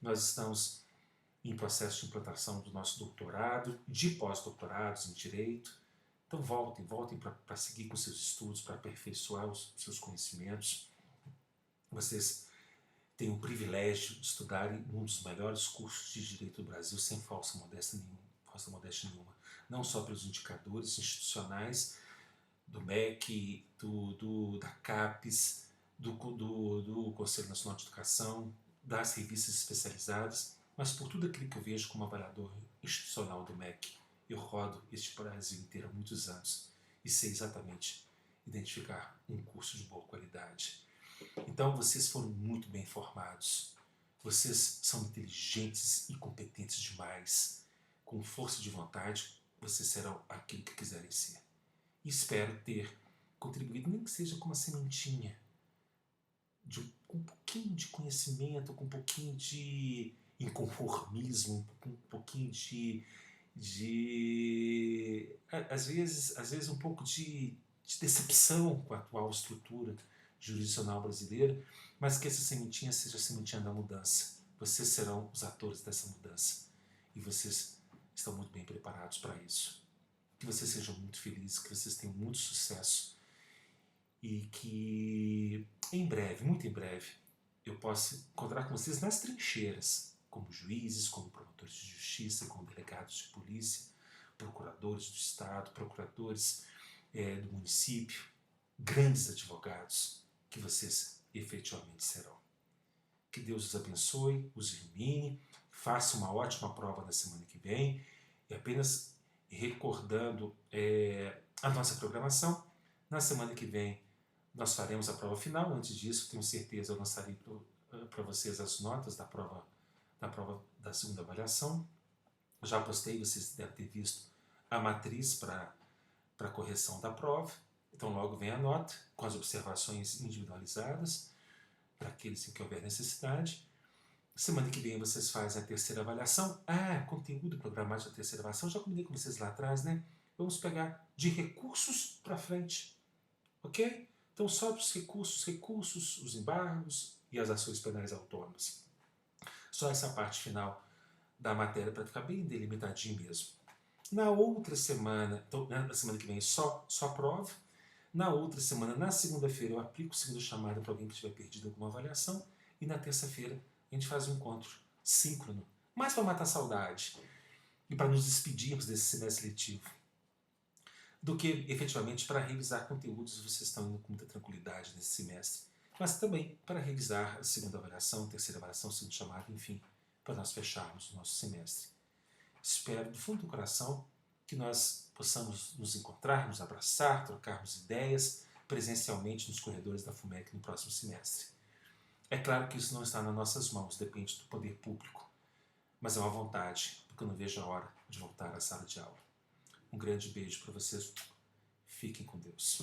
Nós estamos em processo de implantação do nosso doutorado, de pós-doutorados em Direito. Então voltem para seguir com seus estudos, para aperfeiçoar os seus conhecimentos. Vocês têm o privilégio de estudarem um dos melhores cursos de Direito do Brasil, sem falsa modéstia nenhuma. Não só pelos indicadores institucionais do MEC, da CAPES, do Conselho Nacional de Educação, das revistas especializadas, mas por tudo aquilo que eu vejo como avaliador institucional do MEC. Eu rodo este Brasil inteiro há muitos anos e sei exatamente identificar um curso de boa qualidade. Então vocês foram muito bem formados. Vocês são inteligentes e competentes demais. Com força de vontade, vocês serão aquilo que quiserem ser. E espero ter contribuído, nem que seja com uma sementinha, com um pouquinho de conhecimento, com um pouquinho de inconformismo, com um pouquinho às vezes um pouco de decepção com a atual estrutura jurisdicional brasileira, mas que essa sementinha seja a sementinha da mudança. Vocês serão os atores dessa mudança e vocês estão muito bem preparados para isso. Que vocês sejam muito felizes, que vocês tenham muito sucesso e que em breve, muito em breve, eu possa encontrar com vocês nas trincheiras, como juízes, como promotores de justiça, como delegados de polícia, procuradores do Estado, procuradores do município, grandes advogados, que vocês efetivamente serão. Que Deus os abençoe, os ilumine, faça uma ótima prova na semana que vem. E apenas recordando a nossa programação, na semana que vem nós faremos a prova final. Antes disso, tenho certeza, eu lançarei para vocês as notas da prova da segunda avaliação. Já postei, vocês devem ter visto a matriz para a correção da prova. Então logo vem a nota, com as observações individualizadas, para aqueles em que houver necessidade. Semana que vem vocês fazem a terceira avaliação. Conteúdo programático da terceira avaliação, já combinei com vocês lá atrás, né? Vamos pegar de recursos para frente, ok? Então só os recursos, os embargos e as ações penais autônomas. Só essa parte final da matéria para ficar bem delimitadinho mesmo. Na outra semana, então, na semana que vem só prova. Na outra semana, na segunda-feira, eu aplico segunda chamada para alguém que tiver perdido alguma avaliação. E na terça-feira, a gente faz um encontro síncrono, mais para matar a saudade e para nos despedirmos desse semestre letivo, do que efetivamente para revisar conteúdos. Vocês estão indo com muita tranquilidade nesse semestre, mas também para revisar a segunda avaliação, terceira avaliação, segunda chamada, enfim, para nós fecharmos o nosso semestre. Espero do fundo do coração que nós possamos nos encontrar, nos abraçar, trocarmos ideias presencialmente nos corredores da FUMEC no próximo semestre. É claro que isso não está nas nossas mãos, depende do poder público, mas é uma vontade, porque eu não vejo a hora de voltar à sala de aula. Um grande beijo para vocês, fiquem com Deus.